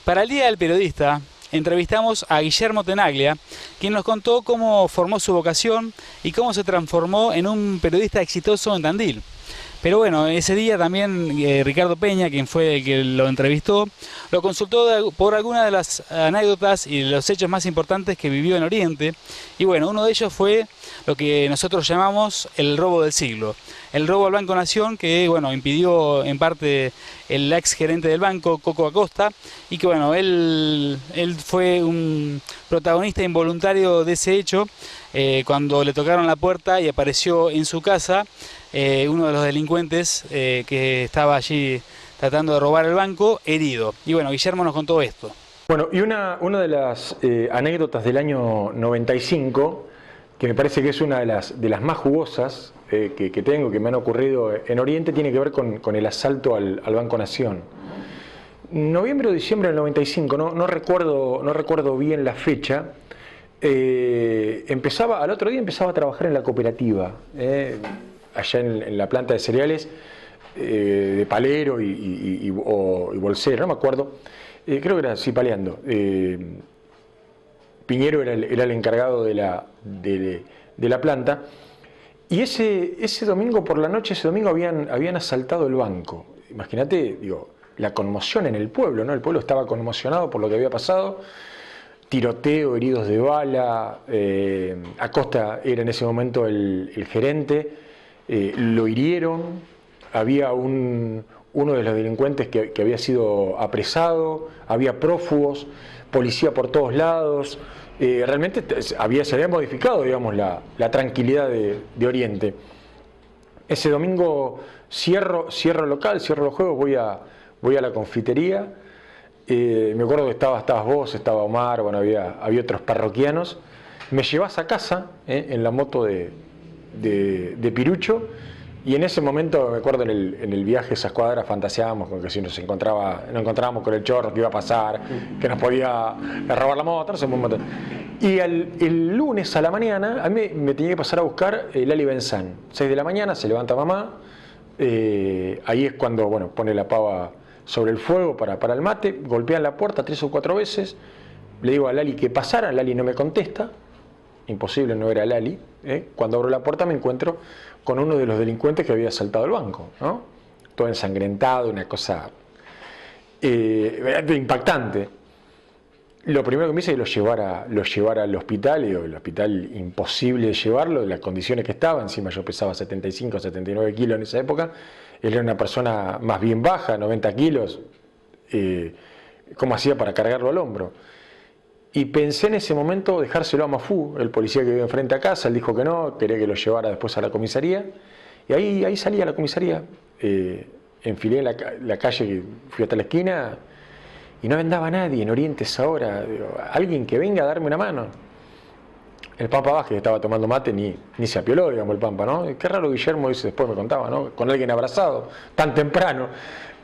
Para el Día del Periodista, entrevistamos a Guillermo Tenaglia, quien nos contó cómo formó su vocación y cómo se transformó en un periodista exitoso en Tandil. Pero bueno, ese día también Ricardo Peña, quien fue el que lo entrevistó, lo consultó por algunas de las anécdotas y los hechos más importantes que vivió en Oriente. Y bueno, uno de ellos fue lo que nosotros llamamos el robo del siglo. El robo al Banco Nación, que bueno, impidió en parte el ex gerente del banco, Coco Acosta, y que bueno, él fue un protagonista involuntario de ese hecho, cuando le tocaron la puerta y apareció en su casa uno de los delincuentes que estaba allí tratando de robar el banco, herido. Y bueno, Guillermo nos contó esto. Bueno, y una de las anécdotas del año 95, que me parece que es una de las más jugosas que tengo, que me han ocurrido en Oriente, tiene que ver con el asalto al Banco Nación. Noviembre o diciembre del 95, no recuerdo bien la fecha. Al otro día empezaba a trabajar en la cooperativa, allá en la planta de cereales, de palero y bolsero, no me acuerdo. Creo que era así, paleando. Piñero era el encargado de la planta. Y ese domingo por la noche, habían asaltado el banco. Imagínate, la conmoción en el pueblo, ¿no? El pueblo estaba conmocionado por lo que había pasado. Tiroteo, heridos de bala. Acosta era en ese momento el gerente. Lo hirieron. Había un uno de los delincuentes que había sido apresado, había prófugos, policía por todos lados. Realmente se había modificado, digamos, la tranquilidad de Oriente. Ese domingo cierro local, cierro los juegos, voy a la confitería. Me acuerdo que estabas vos, estaba Omar, bueno, había otros parroquianos. Me llevas a casa en la moto de Pirucho, y en ese momento, me acuerdo en el viaje, esas cuadras, fantaseábamos con que si nos encontrábamos con el chorro, que iba a pasar, que nos podía robar la moto, no sé, un montón. Y el lunes a la mañana, a mí me tenía que pasar a buscar Lali Benzán. 6 de la mañana, se levanta mamá, ahí es cuando, bueno, pone la pava sobre el fuego para el mate, golpean la puerta 3 o 4 veces, le digo a Lali que pasara, Lali no me contesta, imposible, no era Lali. Cuando abro la puerta me encuentro con uno de los delincuentes que había asaltado el banco, ¿no? Todo ensangrentado, una cosa impactante. Lo primero que me hice es lo llevara al hospital, y el hospital imposible de llevarlo, de las condiciones que estaba. Encima yo pesaba 75, 79 kilos en esa época, él era una persona más bien baja, 90 kilos, ¿cómo hacía para cargarlo al hombro? Y pensé en ese momento dejárselo a Mafú, el policía que vive enfrente a casa. Él dijo que no, quería que lo llevara después a la comisaría. Y ahí salí a la comisaría, enfilé la calle, fui hasta la esquina, y no andaba nadie en Oriente esa hora. Digo, alguien que venga a darme una mano. El Pampa Vázquez, que estaba tomando mate, ni se apioló, digamos, el Pampa, ¿no? Qué raro, Guillermo, dice, después me contaba, ¿no? Con alguien abrazado, tan temprano.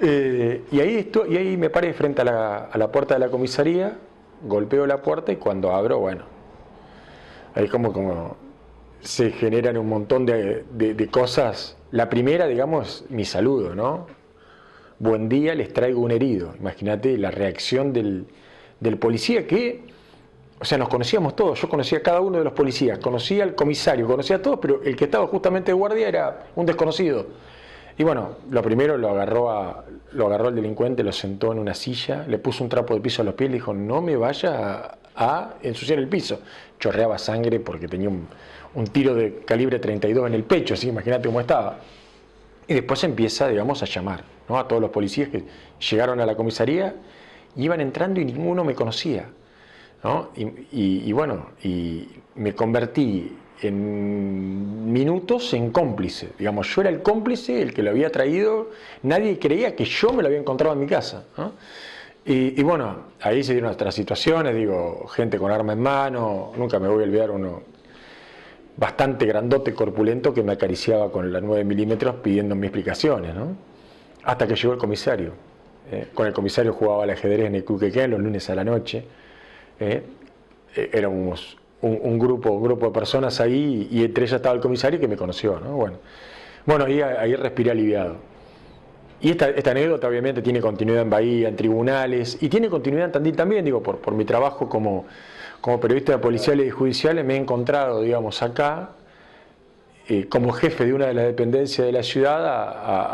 Y ahí me paré frente a la puerta de la comisaría, golpeo la puerta, y cuando abro, bueno, ahí como se generan un montón de cosas. La primera, digamos, mi saludo, ¿no? Buen día, les traigo un herido. Imagínate la reacción del policía que, o sea, nos conocíamos todos. Yo conocía a cada uno de los policías, conocía al comisario, conocía a todos, pero el que estaba justamente de guardia era un desconocido. Y bueno, lo primero lo agarró el delincuente, lo sentó en una silla, le puso un trapo de piso a los pies y le dijo: no me vaya a ensuciar el piso. Chorreaba sangre porque tenía un tiro de calibre 32 en el pecho, así, imagínate cómo estaba. Y después empieza, digamos, a llamar, ¿no?, a todos los policías que llegaron a la comisaría, iban entrando y ninguno me conocía, ¿no? Y bueno, y me convertí en minutos en cómplice. Digamos, yo era el cómplice, el que lo había traído. Nadie creía que yo me lo había encontrado en mi casa, ¿no? Y bueno, ahí se dieron otras situaciones, digo, gente con arma en mano. Nunca me voy a olvidar uno bastante grandote, corpulento, que me acariciaba con la 9 milímetros pidiéndome explicaciones, ¿no? Hasta que llegó el comisario. Con el comisario jugaba al ajedrez en el Cuquequén los lunes a la noche. Éramos un grupo de personas ahí, y entre ellas estaba el comisario, que me conoció, ¿no? Bueno, ahí respiré aliviado. Y esta anécdota obviamente tiene continuidad en Bahía, en tribunales, y tiene continuidad en Tandil también, digo, por mi trabajo como periodista policiales y judiciales. Me he encontrado, digamos, acá, como jefe de una de las dependencias de la ciudad,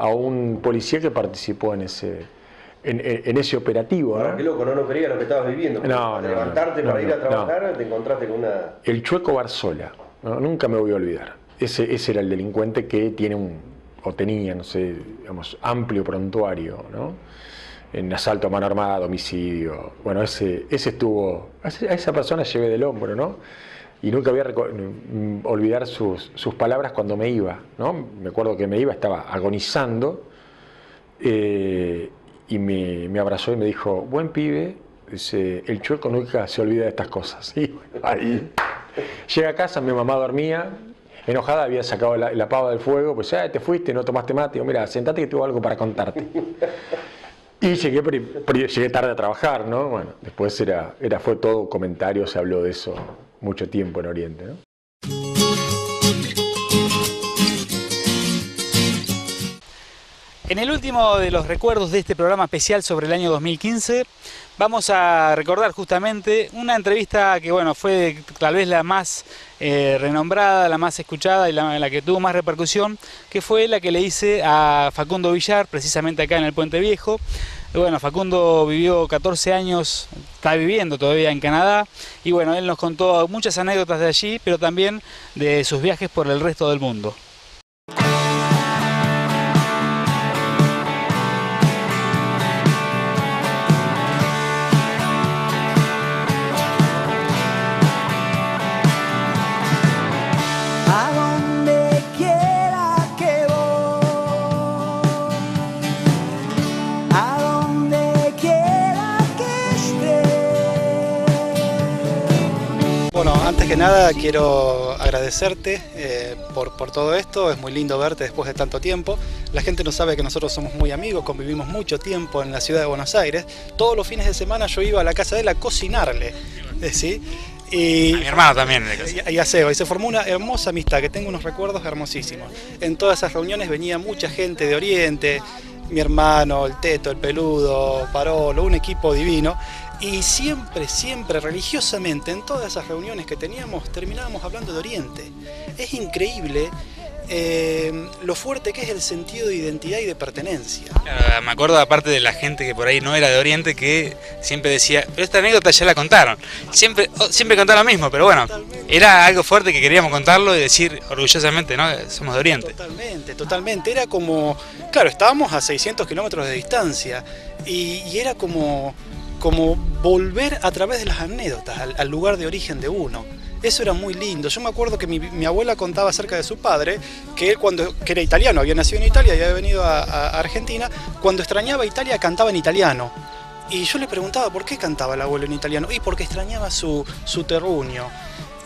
a un policía que participó en ese operativo, ¿no? Qué loco, no creía lo que estabas viviendo. No, levantarte para ir a trabajar, te encontraste con una... El Chueco Barzola, ¿no? Nunca me voy a olvidar. Ese era el delincuente que tenía, no sé, digamos, amplio prontuario, ¿no? En asalto a mano armada, homicidio. Bueno, ese estuvo... A esa persona llevé del hombro, ¿no? Y nunca voy a olvidar sus palabras cuando me iba, ¿no? Me acuerdo que me iba, estaba agonizando, y me abrazó y me dijo: buen pibe, dice, el Chueco nunca se olvida de estas cosas. Y ahí llegué a casa, mi mamá dormía, enojada, había sacado la pava del fuego, pues te fuiste, no tomaste mate. Digo, mira, sentate que tengo algo para contarte. Y llegué tarde a trabajar, ¿no? Bueno, después fue todo comentario, se habló de eso mucho tiempo en Oriente, ¿no? En el último de los recuerdos de este programa especial sobre el año 2015, vamos a recordar justamente una entrevista que, bueno, fue tal vez la más renombrada, la más escuchada y la que tuvo más repercusión, que fue la que le hice a Facundo Villar, precisamente acá en el Puente Viejo. Bueno, Facundo vivió 14 años, está viviendo todavía en Canadá, y bueno, él nos contó muchas anécdotas de allí, pero también de sus viajes por el resto del mundo. que nada quiero agradecerte por todo esto, es muy lindo verte después de tanto tiempo. La gente no sabe que nosotros somos muy amigos, convivimos mucho tiempo en la ciudad de Buenos Aires. Todos los fines de semana yo iba a la casa de él a cocinarle, ¿sí? Y a mi hermano también. Y a Seba, y se formó una hermosa amistad, que tengo unos recuerdos hermosísimos. En todas esas reuniones venía mucha gente de Oriente, mi hermano, el Teto, el Peludo, Parolo, un equipo divino. Y siempre, religiosamente, en todas esas reuniones que teníamos, terminábamos hablando de Oriente. Es increíble lo fuerte que es el sentido de identidad y de pertenencia. Me acuerdo, aparte de la gente que por ahí no era de Oriente, que siempre decía, pero esta anécdota ya la contaron. Siempre contaron lo mismo, pero bueno, era algo fuerte que queríamos contarlo y decir orgullosamente, ¿no? Somos de Oriente. Totalmente. Era como, claro, estábamos a 600 kilómetros de distancia y era como volver a través de las anécdotas al lugar de origen de uno. Eso era muy lindo. Yo me acuerdo que mi abuela contaba acerca de su padre, que él que era italiano, había nacido en Italia y había venido a Argentina, cuando extrañaba Italia cantaba en italiano. Y yo le preguntaba por qué cantaba el abuelo en italiano, y porque extrañaba su terruño.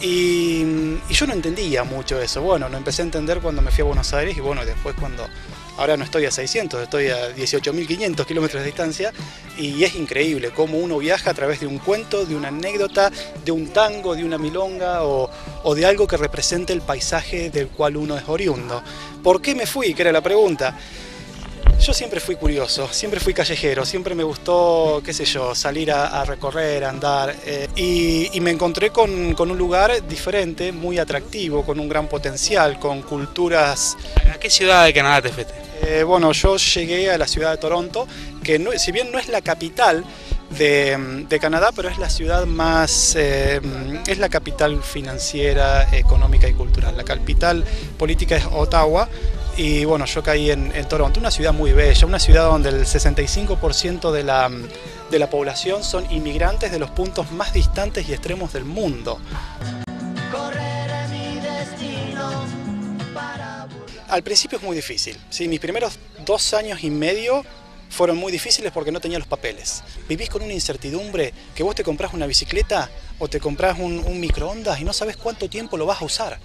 Y yo no entendía mucho eso. Bueno, lo empecé a entender cuando me fui a Buenos Aires y bueno, después cuando... Ahora no estoy a 600, estoy a 18.500 kilómetros de distancia y es increíble cómo uno viaja a través de un cuento, de una anécdota, de un tango, de una milonga o de algo que represente el paisaje del cual uno es oriundo. ¿Por qué me fui? Que era la pregunta. Yo siempre fui curioso, siempre fui callejero, siempre me gustó, qué sé yo, salir a recorrer, a andar y me encontré con un lugar diferente, muy atractivo, con un gran potencial, con culturas... ¿A qué ciudad de Canadá te fuiste? Bueno, yo llegué a la ciudad de Toronto, que no, si bien no es la capital de Canadá, pero es la ciudad más, es la capital financiera, económica y cultural. La capital política es Ottawa. Y bueno, yo caí en Toronto, una ciudad muy bella, una ciudad donde el 65% de la población son inmigrantes de los puntos más distantes y extremos del mundo. Al principio es muy difícil, ¿sí? Mis primeros 2 años y medio fueron muy difíciles porque no tenía los papeles. Vivís con una incertidumbre que vos te comprás una bicicleta o te comprás un microondas y no sabés cuánto tiempo lo vas a usar.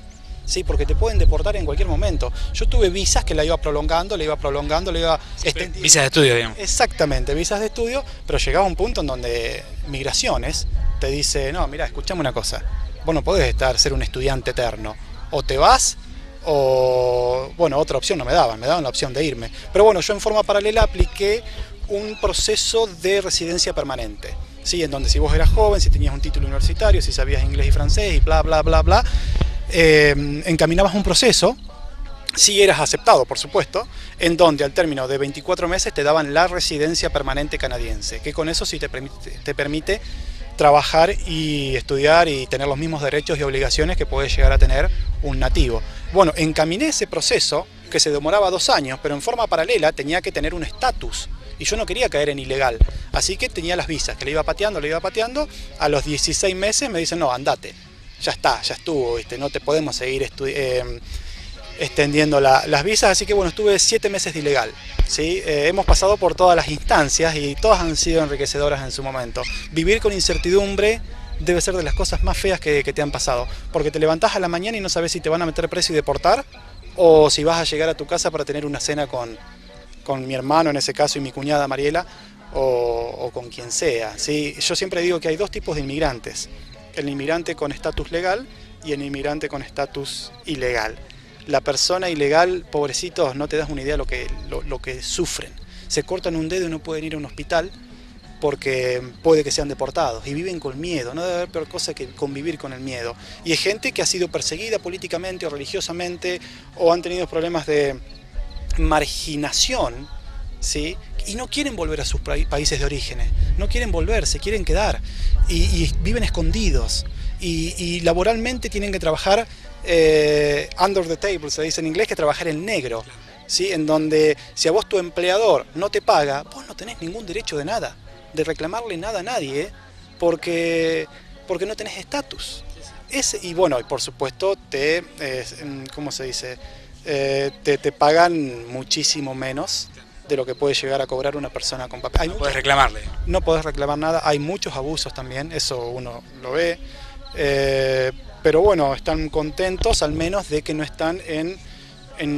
Sí, porque te pueden deportar en cualquier momento. Yo tuve visas que la iba prolongando, Visas de estudio, digamos. Exactamente, visas de estudio, pero llegaba un punto en donde Migraciones te dice, no, mira, escuchame una cosa, vos no podés ser un estudiante eterno, o te vas, o, bueno, otra opción no me daban la opción de irme. Pero bueno, yo en forma paralela apliqué un proceso de residencia permanente. Sí, en donde si vos eras joven, si tenías un título universitario, si sabías inglés y francés y bla, bla, bla, bla, encaminabas un proceso, si eras aceptado por supuesto, en donde al término de 24 meses te daban la residencia permanente canadiense, que con eso sí te permite trabajar y estudiar y tener los mismos derechos y obligaciones que puede llegar a tener un nativo. Bueno, encaminé ese proceso que se demoraba 2 años, pero en forma paralela tenía que tener un estatus. Y yo no quería caer en ilegal, así que tenía las visas, que le iba pateando, a los 16 meses me dicen, no, andate. Ya está, ya estuvo, ¿viste? No te podemos seguir extendiendo las visas, así que bueno, estuve 7 meses de ilegal, ¿sí? Hemos pasado por todas las instancias y todas han sido enriquecedoras en su momento. Vivir con incertidumbre debe ser de las cosas más feas que te han pasado, porque te levantás a la mañana y no sabes si te van a meter preso y deportar, o si vas a llegar a tu casa para tener una cena con mi hermano en ese caso y mi cuñada Mariela, o con quien sea, ¿sí? Yo siempre digo que hay 2 tipos de inmigrantes. El inmigrante con estatus legal y el inmigrante con estatus ilegal. La persona ilegal, pobrecitos, no te das una idea lo que sufren. Se cortan un dedo y no pueden ir a un hospital porque puede que sean deportados y viven con miedo. No debe haber peor cosa que convivir con el miedo. Y hay gente que ha sido perseguida políticamente o religiosamente o han tenido problemas de marginación, ¿sí? Y no quieren volver a sus países de origen, no quieren volver, se quieren quedar y viven escondidos y laboralmente tienen que trabajar under the table, se dice en inglés, que trabajar en negro, ¿sí? En donde si a vos tu empleador no te paga, vos no tenés ningún derecho de nada, de reclamarle nada a nadie, porque no tenés estatus. Y bueno, y por supuesto ¿cómo se dice? Te pagan muchísimo menos de lo que puede llegar a cobrar una persona con papel. No podés reclamarle. No podés reclamar nada, hay muchos abusos también, eso uno lo ve. pero bueno, están contentos al menos de que no están en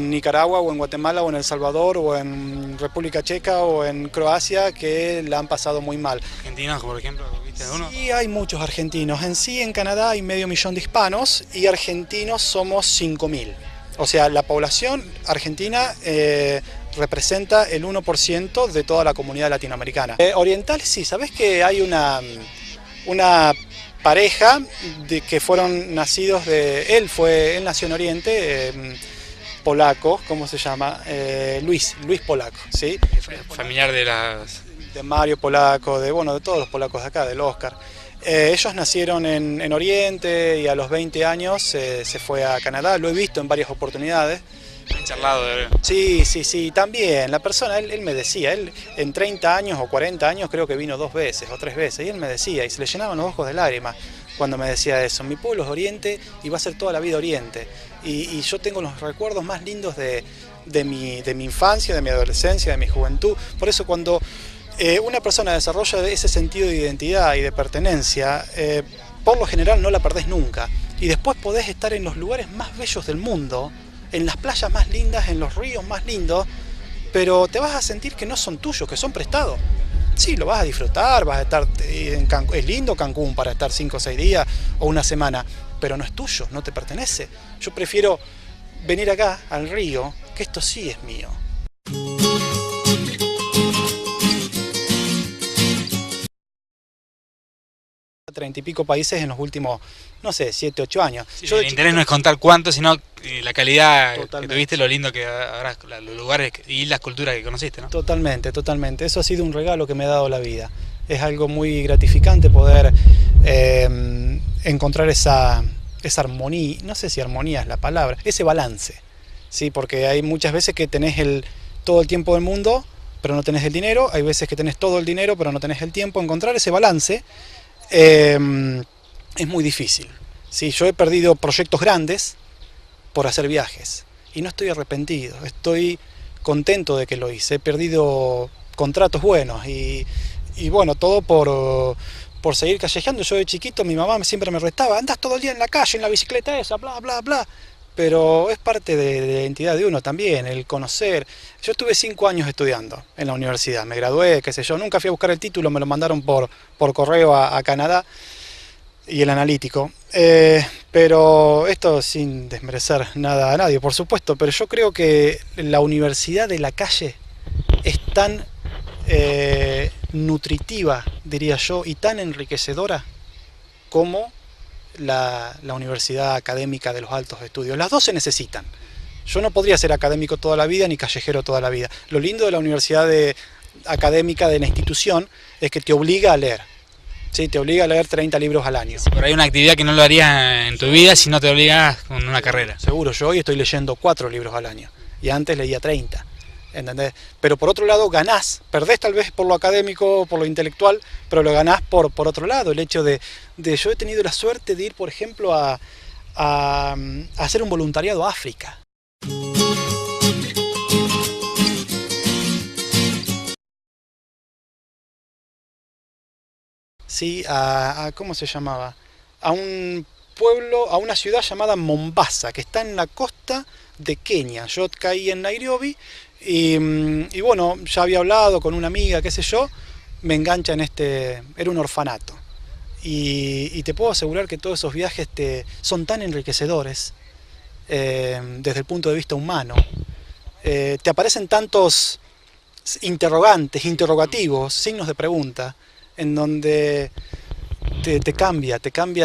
Nicaragua o en Guatemala o en El Salvador o en República Checa o en Croacia, que la han pasado muy mal. Argentinos, por ejemplo, ¿viste uno? Sí, hay muchos argentinos. En sí, en Canadá hay 500.000 de hispanos y argentinos somos 5.000. O sea, la población argentina representa el 1% de toda la comunidad latinoamericana. Orientales, sí, ¿sabés que hay una pareja que fueron nacidos él nació en Oriente, polaco, ¿cómo se llama? Luis Polaco, ¿sí? Familiar de Mario Polaco, de todos los polacos de acá, del Oscar. Ellos nacieron en Oriente y a los 20 años se fue a Canadá, lo he visto en varias oportunidades. Han charlado de... Sí, también. La persona, él me decía, él en 30 años o 40 años creo que vino 2 veces o 3 veces, y él me decía, y se le llenaban los ojos de lágrimas cuando me decía eso. Mi pueblo es Oriente y va a ser toda la vida Oriente. Y yo tengo los recuerdos más lindos de mi infancia, de mi adolescencia, de mi juventud. Por eso cuando una persona desarrolla ese sentido de identidad y de pertenencia, por lo general no la perdés nunca. Y después podés estar en los lugares más bellos del mundo, en las playas más lindas, en los ríos más lindos, pero te vas a sentir que no son tuyos, que son prestados. Sí, lo vas a disfrutar, vas a estar en Cancún. Es lindo Cancún para estar 5 o 6 días o una semana, pero no es tuyo, no te pertenece. Yo prefiero venir acá, al río, que esto sí es mío. 30 y pico países en los últimos, no sé, 7, 8 años. Sí, el interés no es contar cuánto, sino la calidad que tuviste, lo lindo que habrás, los lugares y las culturas que conociste, ¿no? Totalmente. Eso ha sido un regalo que me ha dado la vida. Es algo muy gratificante poder encontrar esa armonía, no sé si armonía es la palabra, ese balance, ¿sí? Porque hay muchas veces que tenés todo el tiempo del mundo, pero no tenés el dinero, hay veces que tenés todo el dinero, pero no tenés el tiempo. Encontrar ese balance es muy difícil, ¿sí? Yo he perdido proyectos grandes por hacer viajes y no estoy arrepentido, estoy contento de que lo hice. He perdido contratos buenos y bueno, todo por seguir callejeando. Yo de chiquito, mi mamá siempre me retaba, andas todo el día en la calle, en la bicicleta esa, bla, bla, bla. Pero es parte de la identidad de uno también, el conocer. Yo estuve 5 años estudiando en la universidad, me gradué, qué sé yo, nunca fui a buscar el título, me lo mandaron por correo a Canadá y el analítico. Pero esto sin desmerecer nada a nadie, por supuesto, pero yo creo que la universidad de la calle es tan nutritiva, diría yo, y tan enriquecedora como la universidad académica de los altos estudios. Las dos se necesitan. Yo no podría ser académico toda la vida ni callejero toda la vida. Lo lindo de la universidad académica de la institución es que te obliga a leer. Sí, te obliga a leer 30 libros al año. Sí, pero hay una actividad que no lo harías en tu vida si no te obligas con una carrera. Seguro, yo hoy estoy leyendo 4 libros al año y antes leía 30. ¿Entendés? Pero por otro lado ganás, perdés tal vez por lo académico, por lo intelectual, pero lo ganás por otro lado, el hecho de yo he tenido la suerte de ir, por ejemplo, a hacer un voluntariado a África. Sí, ¿cómo se llamaba? A un pueblo, a una ciudad llamada Mombasa, que está en la costa de Kenia. Yo caí en Nairobi y bueno, ya había hablado con una amiga, qué sé yo, me engancha era un orfanato. Y te puedo asegurar que todos esos viajes son tan enriquecedores desde el punto de vista humano. Te aparecen tantos interrogantes, interrogativos, signos de pregunta, en donde te cambia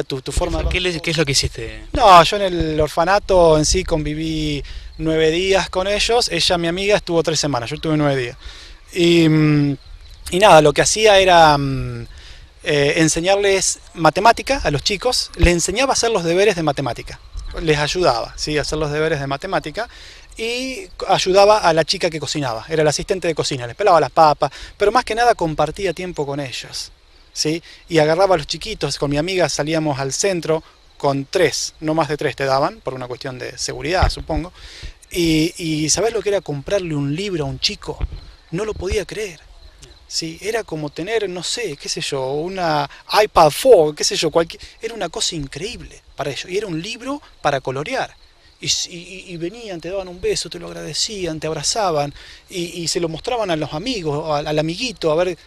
tu forma de... ¿Qué es lo que hiciste? No, yo en el orfanato en sí conviví 9 días con ellos. Ella, mi amiga, estuvo 3 semanas, yo estuve 9 días. Y nada, lo que hacía era enseñarles matemática a los chicos. Les enseñaba a hacer los deberes de matemática. Les ayudaba, ¿sí?, a hacer los deberes de matemática. Y ayudaba a la chica que cocinaba, era la asistente de cocina, les pelaba las papas, pero más que nada compartía tiempo con ellos, ¿sí? Y agarraba a los chiquitos, con mi amiga salíamos al centro con 3, no más de 3 te daban, por una cuestión de seguridad, supongo, y ¿sabés lo que era comprarle un libro a un chico? No lo podía creer. ¿sí? Era como tener, no sé, qué sé yo, una iPad 4, qué sé yo, era una cosa increíble para ellos. Y era un libro para colorear. Y venían, te daban un beso, te lo agradecían, te abrazaban y se lo mostraban a los amigos, al amiguito, a ver.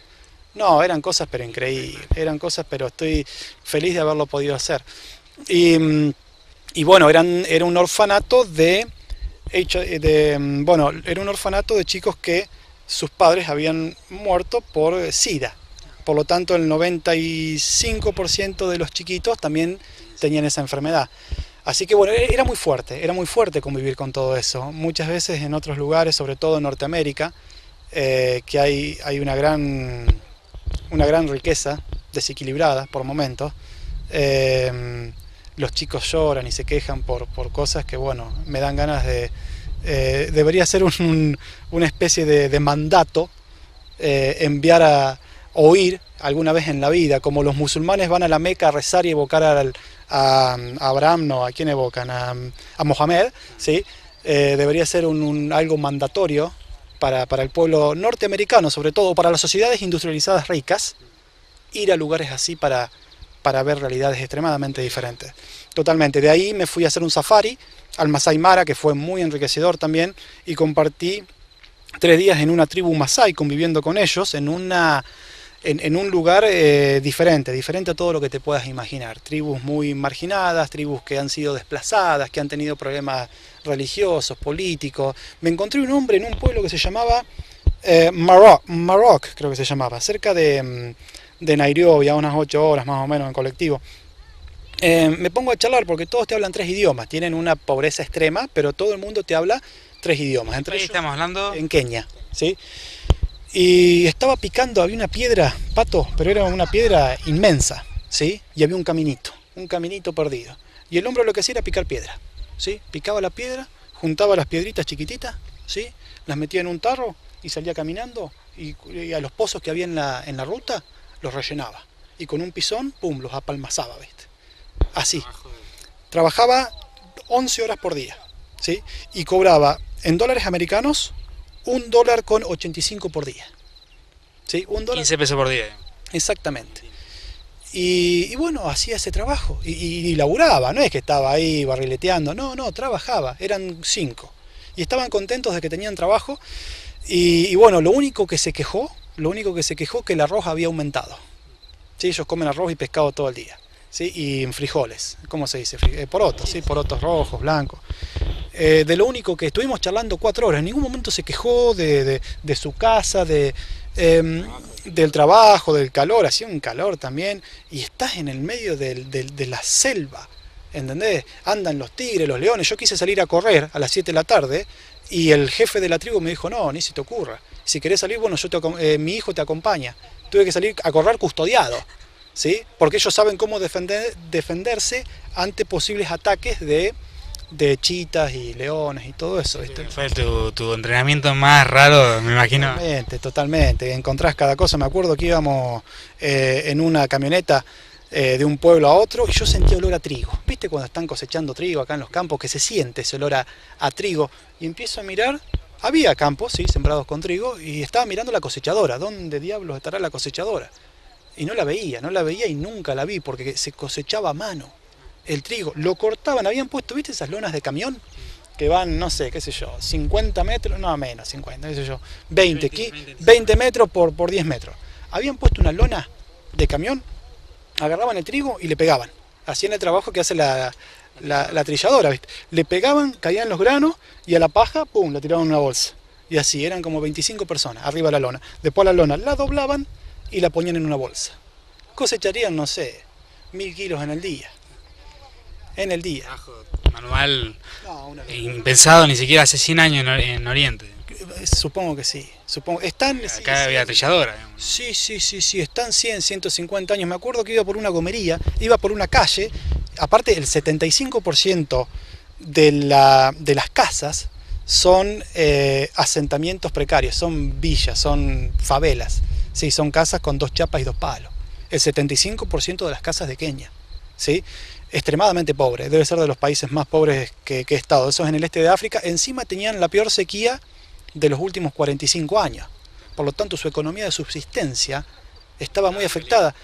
No, eran cosas pero increíbles, eran cosas pero estoy feliz de haberlo podido hacer. Y bueno, era un orfanato era un orfanato de chicos que sus padres habían muerto por SIDA. Por lo tanto, el 95% de los chiquitos también tenían esa enfermedad. Así que bueno, era muy fuerte convivir con todo eso. Muchas veces en otros lugares, sobre todo en Norteamérica, que hay una gran riqueza desequilibrada por momentos, los chicos lloran y se quejan por cosas que, bueno, me dan ganas de... debería ser una especie de mandato, enviar a oír alguna vez en la vida, como los musulmanes van a la Meca a rezar y evocar a Abraham, no, ¿a quién evocan? A Mohamed, ¿sí? Debería ser algo mandatorio para el pueblo norteamericano, sobre todo para las sociedades industrializadas ricas, ir a lugares así para ver realidades extremadamente diferentes. Totalmente. De ahí me fui a hacer un safari al Masai Mara, que fue muy enriquecedor también, y compartí 3 días en una tribu masai, conviviendo con ellos, en un lugar diferente a todo lo que te puedas imaginar. Tribus muy marginadas, tribus que han sido desplazadas, que han tenido problemas religiosos, políticos. Me encontré un hombre en un pueblo que se llamaba Marok, creo que se llamaba, cerca de Nairobi, a unas 8 horas más o menos en colectivo. Me pongo a charlar porque todos te hablan 3 idiomas, tienen una pobreza extrema, pero todo el mundo te habla 3 idiomas. Entre ellos, estamos hablando en Kenia, ¿sí? Y estaba picando, había una piedra, Pato, pero era una piedra inmensa, ¿sí? Y había un caminito perdido. Y el hombre lo que hacía era picar piedra, ¿sí? Picaba la piedra, juntaba las piedritas chiquititas, ¿sí? Las metía en un tarro y salía caminando y a los pozos que había en la ruta los rellenaba. Y con un pisón, pum, los apalmazaba, ¿viste? Así. Trabajaba 11 horas por día, ¿sí? Y cobraba en dólares americanos $1.85 por día. ¿Sí? $1. 15 pesos por día. Exactamente. Y bueno, hacía ese trabajo. Y laburaba, no es que estaba ahí barrileteando, no, trabajaba. Eran 5. Y estaban contentos de que tenían trabajo. Y bueno, lo único que se quejó que el arroz había aumentado. ¿Sí? Ellos comen arroz y pescado todo el día. ¿Sí? Y en frijoles, ¿cómo se dice? Porotos, ¿sí? Porotos rojos, blancos. De lo único que estuvimos charlando 4 horas, en ningún momento se quejó de su casa, del trabajo, del calor, hacía un calor también, y estás en el medio de la selva, ¿entendés? Andan los tigres, los leones. Yo quise salir a correr a las 7 de la tarde y el jefe de la tribu me dijo, no, ni se te ocurra, si querés salir, bueno, mi hijo te acompaña. Tuve que salir a correr custodiado, ¿sí? Porque ellos saben cómo defenderse ante posibles ataques de chitas y leones y todo eso, ¿viste? Fue tu entrenamiento más raro, me imagino. Totalmente. Encontrás cada cosa. Me acuerdo que íbamos en una camioneta de un pueblo a otro y yo sentía olor a trigo. ¿Viste cuando están cosechando trigo acá en los campos que se siente ese olor a trigo? Y empiezo a mirar, había campos, sí, sembrados con trigo, y estaba mirando la cosechadora. ¿Dónde diablos estará la cosechadora? Y no la veía y nunca la vi porque se cosechaba a mano. El trigo, lo cortaban, habían puesto, ¿viste esas lonas de camión? Que van, no sé, qué sé yo, 50 metros, no menos, 50, qué sé yo, 20 metros por 10 metros. Habían puesto una lona de camión, agarraban el trigo y le pegaban. Hacían el trabajo que hace la trilladora, ¿viste? Le pegaban, caían los granos y a la paja, pum, la tiraban en una bolsa. Y así, eran como 25 personas arriba de la lona. Después la lona la doblaban y la ponían en una bolsa. Cosecharían, no sé, 1000 kilos en el día. Manual impensado ni siquiera hace 100 años en Oriente. Supongo que sí. Acá había trilladora. Sí, están 100, 150 años. Me acuerdo que iba por una gomería, iba por una calle. Aparte, el 75% de las casas son asentamientos precarios, son villas, son favelas. Sí, son casas con 2 chapas y 2 palos. El 75% de las casas de Kenia, ¿sí? Extremadamente pobre, debe ser de los países más pobres que he estado. Eso es en el este de África. Encima tenían la peor sequía de los últimos 45 años. por lo tanto su economía de subsistencia estaba muy afectada.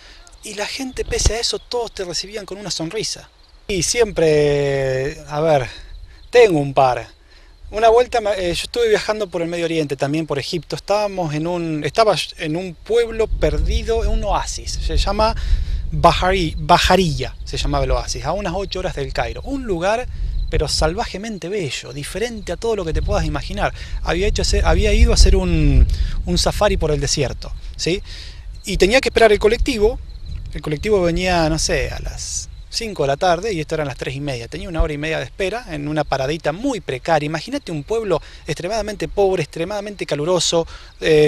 Y la gente, pese a eso, todos te recibían con una sonrisa. Y siempre, a ver, tengo un par. Una vuelta, yo estuve viajando por el Medio Oriente, también por Egipto. Estaba en un pueblo perdido, en un oasis. Se llama Bahariyya, se llamaba el oasis, a unas 8 horas del Cairo. Un lugar, pero salvajemente bello, diferente a todo lo que te puedas imaginar. Había ido a hacer un safari por el desierto, ¿sí? Y tenía que esperar el colectivo. El colectivo venía, no sé, a las 5 de la tarde y esto eran las 3:30. Tenía 1 hora y media de espera en una paradita muy precaria. Imagínate un pueblo extremadamente pobre, extremadamente caluroso,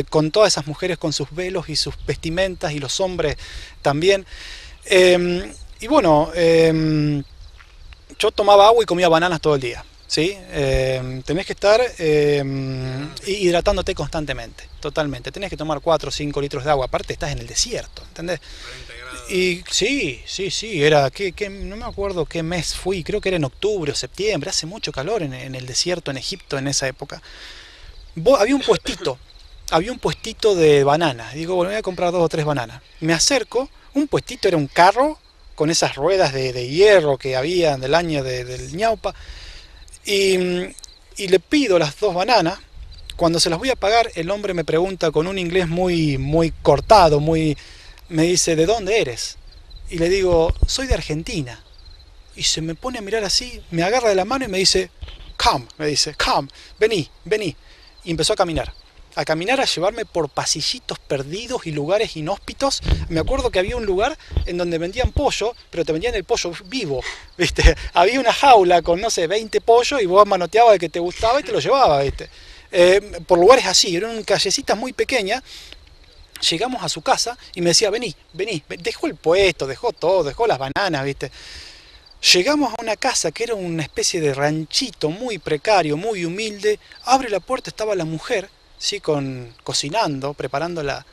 con todas esas mujeres con sus velos y sus vestimentas y los hombres también. Y bueno, yo tomaba agua y comía bananas todo el día, ¿sí? Tenés que estar hidratándote constantemente, totalmente. Tenés que tomar 4 o 5 litros de agua. Aparte estás en el desierto, ¿entendés? Y sí, era, no me acuerdo qué mes fui, creo que era en octubre o septiembre, hace mucho calor en el desierto, en Egipto, en esa época. Había un puestito de bananas, digo, bueno, voy a comprar 2 o 3 bananas. Me acerco, un puestito era un carro con esas ruedas de hierro que había del año del ñaupa, y le pido las 2 bananas. Cuando se las voy a pagar, el hombre me pregunta con un inglés muy cortado, me dice, ¿de dónde eres? Y le digo, soy de Argentina. Y se me pone a mirar así, me agarra de la mano y me dice, come, vení. Y empezó a caminar, a llevarme por pasillitos perdidos y lugares inhóspitos. Me acuerdo que había un lugar en donde vendían pollo, pero te vendían el pollo vivo, ¿viste? Había una jaula con, no sé, 20 pollos y vos manoteabas el que te gustaba y te lo llevabas, ¿viste? Por lugares así, eran callecitas muy pequeñas. Llegamos a su casa y me decía, vení, dejó el puesto, dejó todo, dejó las bananas, ¿viste? Llegamos a una casa que era una especie de ranchito muy precario, muy humilde. Abre la puerta, estaba la mujer, ¿sí? Cocinando, preparando la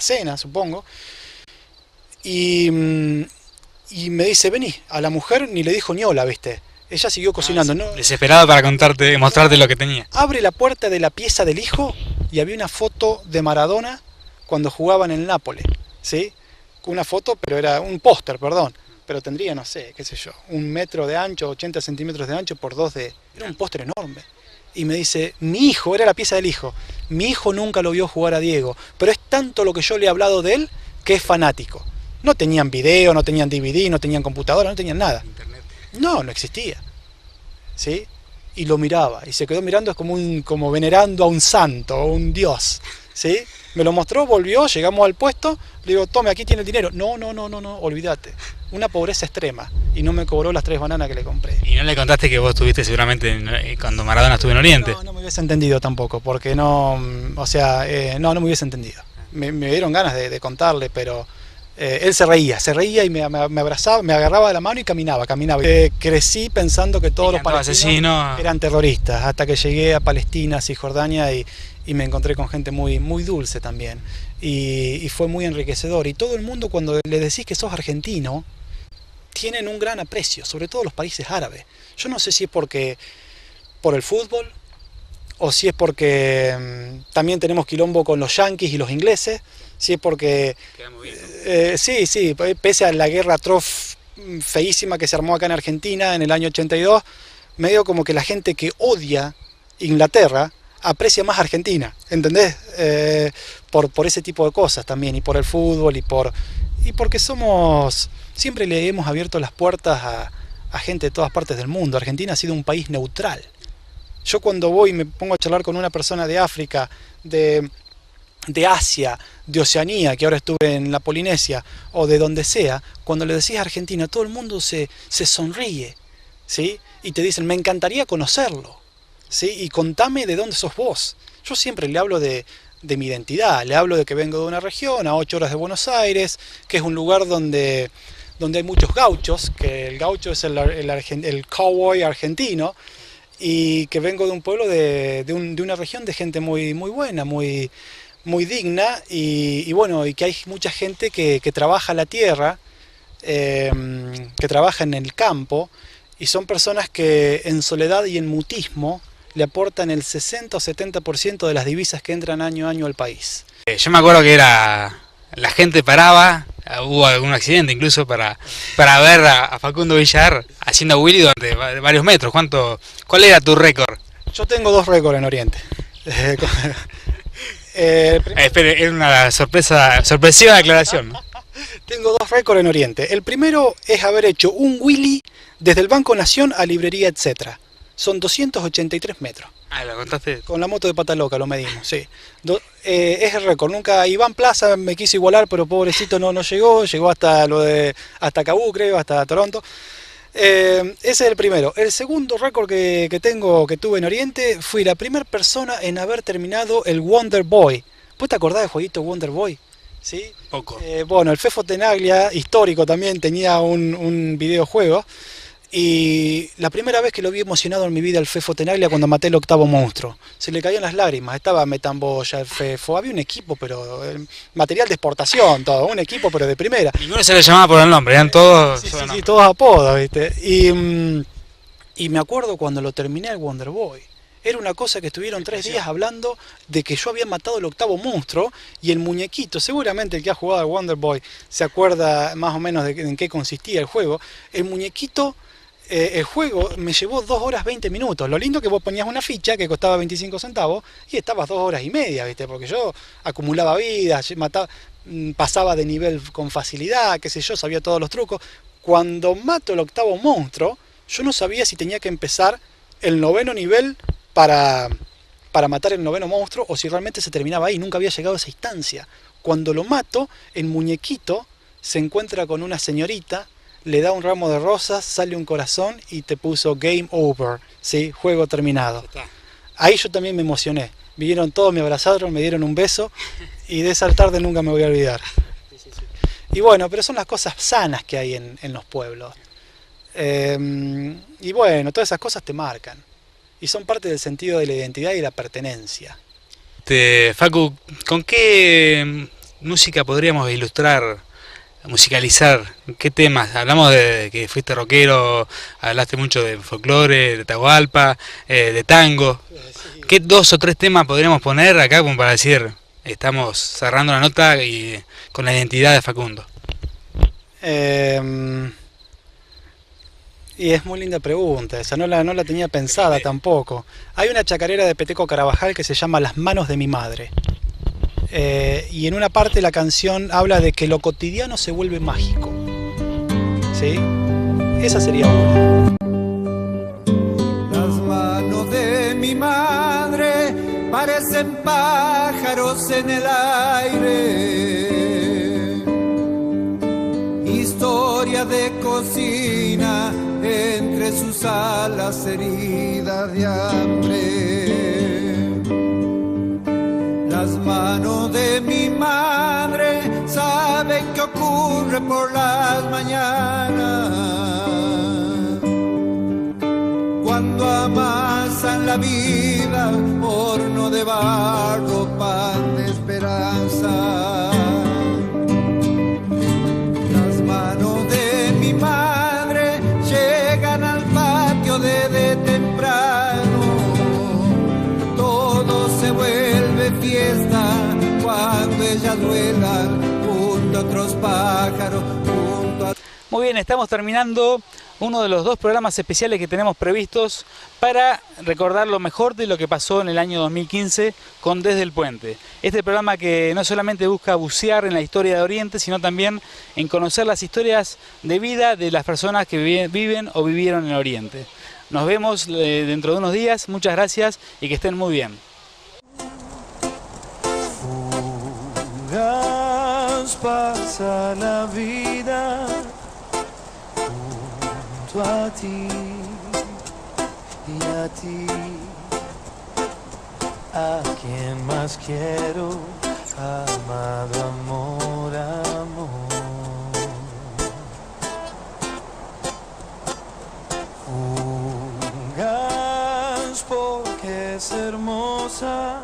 cena, supongo. Y me dice, vení. A la mujer ni le dijo ni hola, ¿viste? Ella siguió cocinando, ¿no? Desesperada para mostrarte lo que tenía. Abre la puerta de la pieza del hijo y había una foto de Maradona cuando jugaba en el Nápoles, ¿sí? Una foto, pero era un póster, perdón. Pero tendría, no sé, qué sé yo, 1 metro de ancho, 80 centímetros de ancho por 2 de... Era un póster enorme. Y me dice, mi hijo, era la pieza del hijo, mi hijo nunca lo vio jugar a Diego, pero es tanto lo que yo le he hablado de él que es fanático. No tenían video, no tenían DVD, no tenían computadora, no tenían nada. No existía, ¿sí? Y lo miraba, y se quedó mirando como venerando a un santo, a un dios, ¿sí? Me lo mostró, volvió, llegamos al puesto, le digo, tome, aquí tiene el dinero. No, olvídate. Una pobreza extrema, y no me cobró las 3 bananas que le compré. ¿Y no le contaste que vos estuviste seguramente cuando Maradona estuvo en Oriente? No me hubiese entendido tampoco, porque no me hubiese entendido. Me dieron ganas de contarle, pero... él se reía y me abrazaba, me agarraba de la mano y caminaba. Crecí pensando que todos los palestinos eran terroristas, hasta que llegué a Palestina, Cisjordania, y me encontré con gente muy dulce también. Y fue muy enriquecedor. Y todo el mundo, cuando le decís que sos argentino, tienen un gran aprecio, sobre todo los países árabes. Yo no sé si es por el fútbol, o si es porque también tenemos quilombo con los yanquis y los ingleses, si es porque sí, pese a la guerra atroz feísima que se armó acá en Argentina en el año 82, medio como que la gente que odia Inglaterra aprecia más Argentina, ¿entendés? Por ese tipo de cosas también, y por el fútbol, y porque siempre le hemos abierto las puertas a gente de todas partes del mundo. Argentina ha sido un país neutral. Yo cuando voy y me pongo a charlar con una persona de África, de Asia, de Oceanía, que ahora estuve en la Polinesia, o de donde sea, cuando le decís Argentina, todo el mundo se sonríe, ¿sí? Y te dicen, me encantaría conocerlo, ¿sí? Y contame de dónde sos vos. Yo siempre le hablo de mi identidad, le hablo de que vengo de una región, a 8 horas de Buenos Aires, que es un lugar donde hay muchos gauchos, que el gaucho es el cowboy argentino, y que vengo de un pueblo, de una región de gente muy buena, muy digna, y bueno, y que hay mucha gente que trabaja la tierra, que trabaja en el campo, y son personas que en soledad y en mutismo le aportan el 60 o 70% de las divisas que entran año a año al país. Yo me acuerdo que era la gente paraba, hubo algún accidente incluso para ver a Facundo Villar haciendo Willy durante varios metros. ¿Cuál era tu récord? Yo tengo 2 récords en Oriente. Espere, es una sorpresiva declaración, ¿no? Tengo 2 récords en Oriente. El primero es haber hecho un Willy desde el Banco Nación a Librería Etcétera. Son 283 metros. Ah, ¿lo contaste? Con la moto de pata loca lo medimos, sí. Es el récord. Nunca Iván Plaza me quiso igualar, pero pobrecito no llegó hasta Cabú, creo, hasta Toronto. Ese es el primero. El segundo récord que tuve en Oriente, fui la primera persona en haber terminado el Wonder Boy. ¿Vos te acordás del jueguito Wonder Boy? ¿Sí? Poco. Bueno, el Fefo Tenaglia, histórico también, tenía un videojuego. Y la primera vez que lo vi emocionado en mi vida el Fefo Tenaglia, cuando maté el 8º monstruo. Se le caían las lágrimas. Estaba Metamboya, el Fefo. Había un equipo, pero material de exportación, todo. Un equipo, pero de primera. Ninguno se le llamaba por el nombre, eran todos... Sí, todos apodos, ¿viste? Y me acuerdo cuando lo terminé el Wonder Boy. Era una cosa que estuvieron 3 días hablando de que yo había matado el 8º monstruo y el muñequito, seguramente el que ha jugado al Wonder Boy se acuerda más o menos en qué consistía el juego. El muñequito, el juego me llevó 2 horas 20 minutos. Lo lindo que vos ponías una ficha que costaba 25 centavos y estabas 2 horas y media, ¿viste? Porque yo acumulaba vidas, pasaba de nivel con facilidad, qué sé yo, sabía todos los trucos. Cuando mato el 8º monstruo, yo no sabía si tenía que empezar el 9º nivel para matar el 9º monstruo o si realmente se terminaba ahí. Nunca había llegado a esa instancia. Cuando lo mato, el muñequito se encuentra con una señorita, le da un ramo de rosas, sale un corazón y te puso Game Over, ¿sí? Juego terminado. Ahí yo también me emocioné. Vinieron todos, me abrazaron, me dieron un beso y de esa tarde nunca me voy a olvidar. Y bueno, pero son las cosas sanas que hay en los pueblos. Y bueno, todas esas cosas te marcan. Y son parte del sentido de la identidad y la pertenencia. Facu, ¿con qué música podríamos ilustrar, musicalizar? ¿Qué temas? Hablamos de que fuiste rockero, hablaste mucho de folclore, de Atahualpa, de tango. ¿Qué 2 o 3 temas podríamos poner acá como para decir, estamos cerrando la nota y con la identidad de Facundo? Y es muy linda pregunta, esa no la tenía pensada tampoco. Hay una chacarera de Peteco Carabajal que se llama Las manos de mi madre. Y en una parte la canción habla de que lo cotidiano se vuelve mágico. ¿Sí? Esa sería una. Las manos de mi madre parecen pájaros en el aire. Historia de cocina entre sus alas heridas de hambre. Las manos de mi madre saben qué ocurre por las mañanas, cuando amasan la vida, horno de barro, pan de esperanza. Las manos de mi madre llegan al patio desde temprano, todo se vuelve fiesta cuando ellas vuelan junto a otros pájaros, junto a... Muy bien, estamos terminando uno de los 2 programas especiales que tenemos previstos para recordar lo mejor de lo que pasó en el año 2015 con Desde el Puente. Este programa que no solamente busca bucear en la historia de Oriente, sino también en conocer las historias de vida de las personas que viven o vivieron en Oriente. Nos vemos dentro de unos días, muchas gracias y que estén muy bien. Pasa la vida junto a ti y a ti, a quien más quiero, amado amor, amor. Fugas porque es hermosa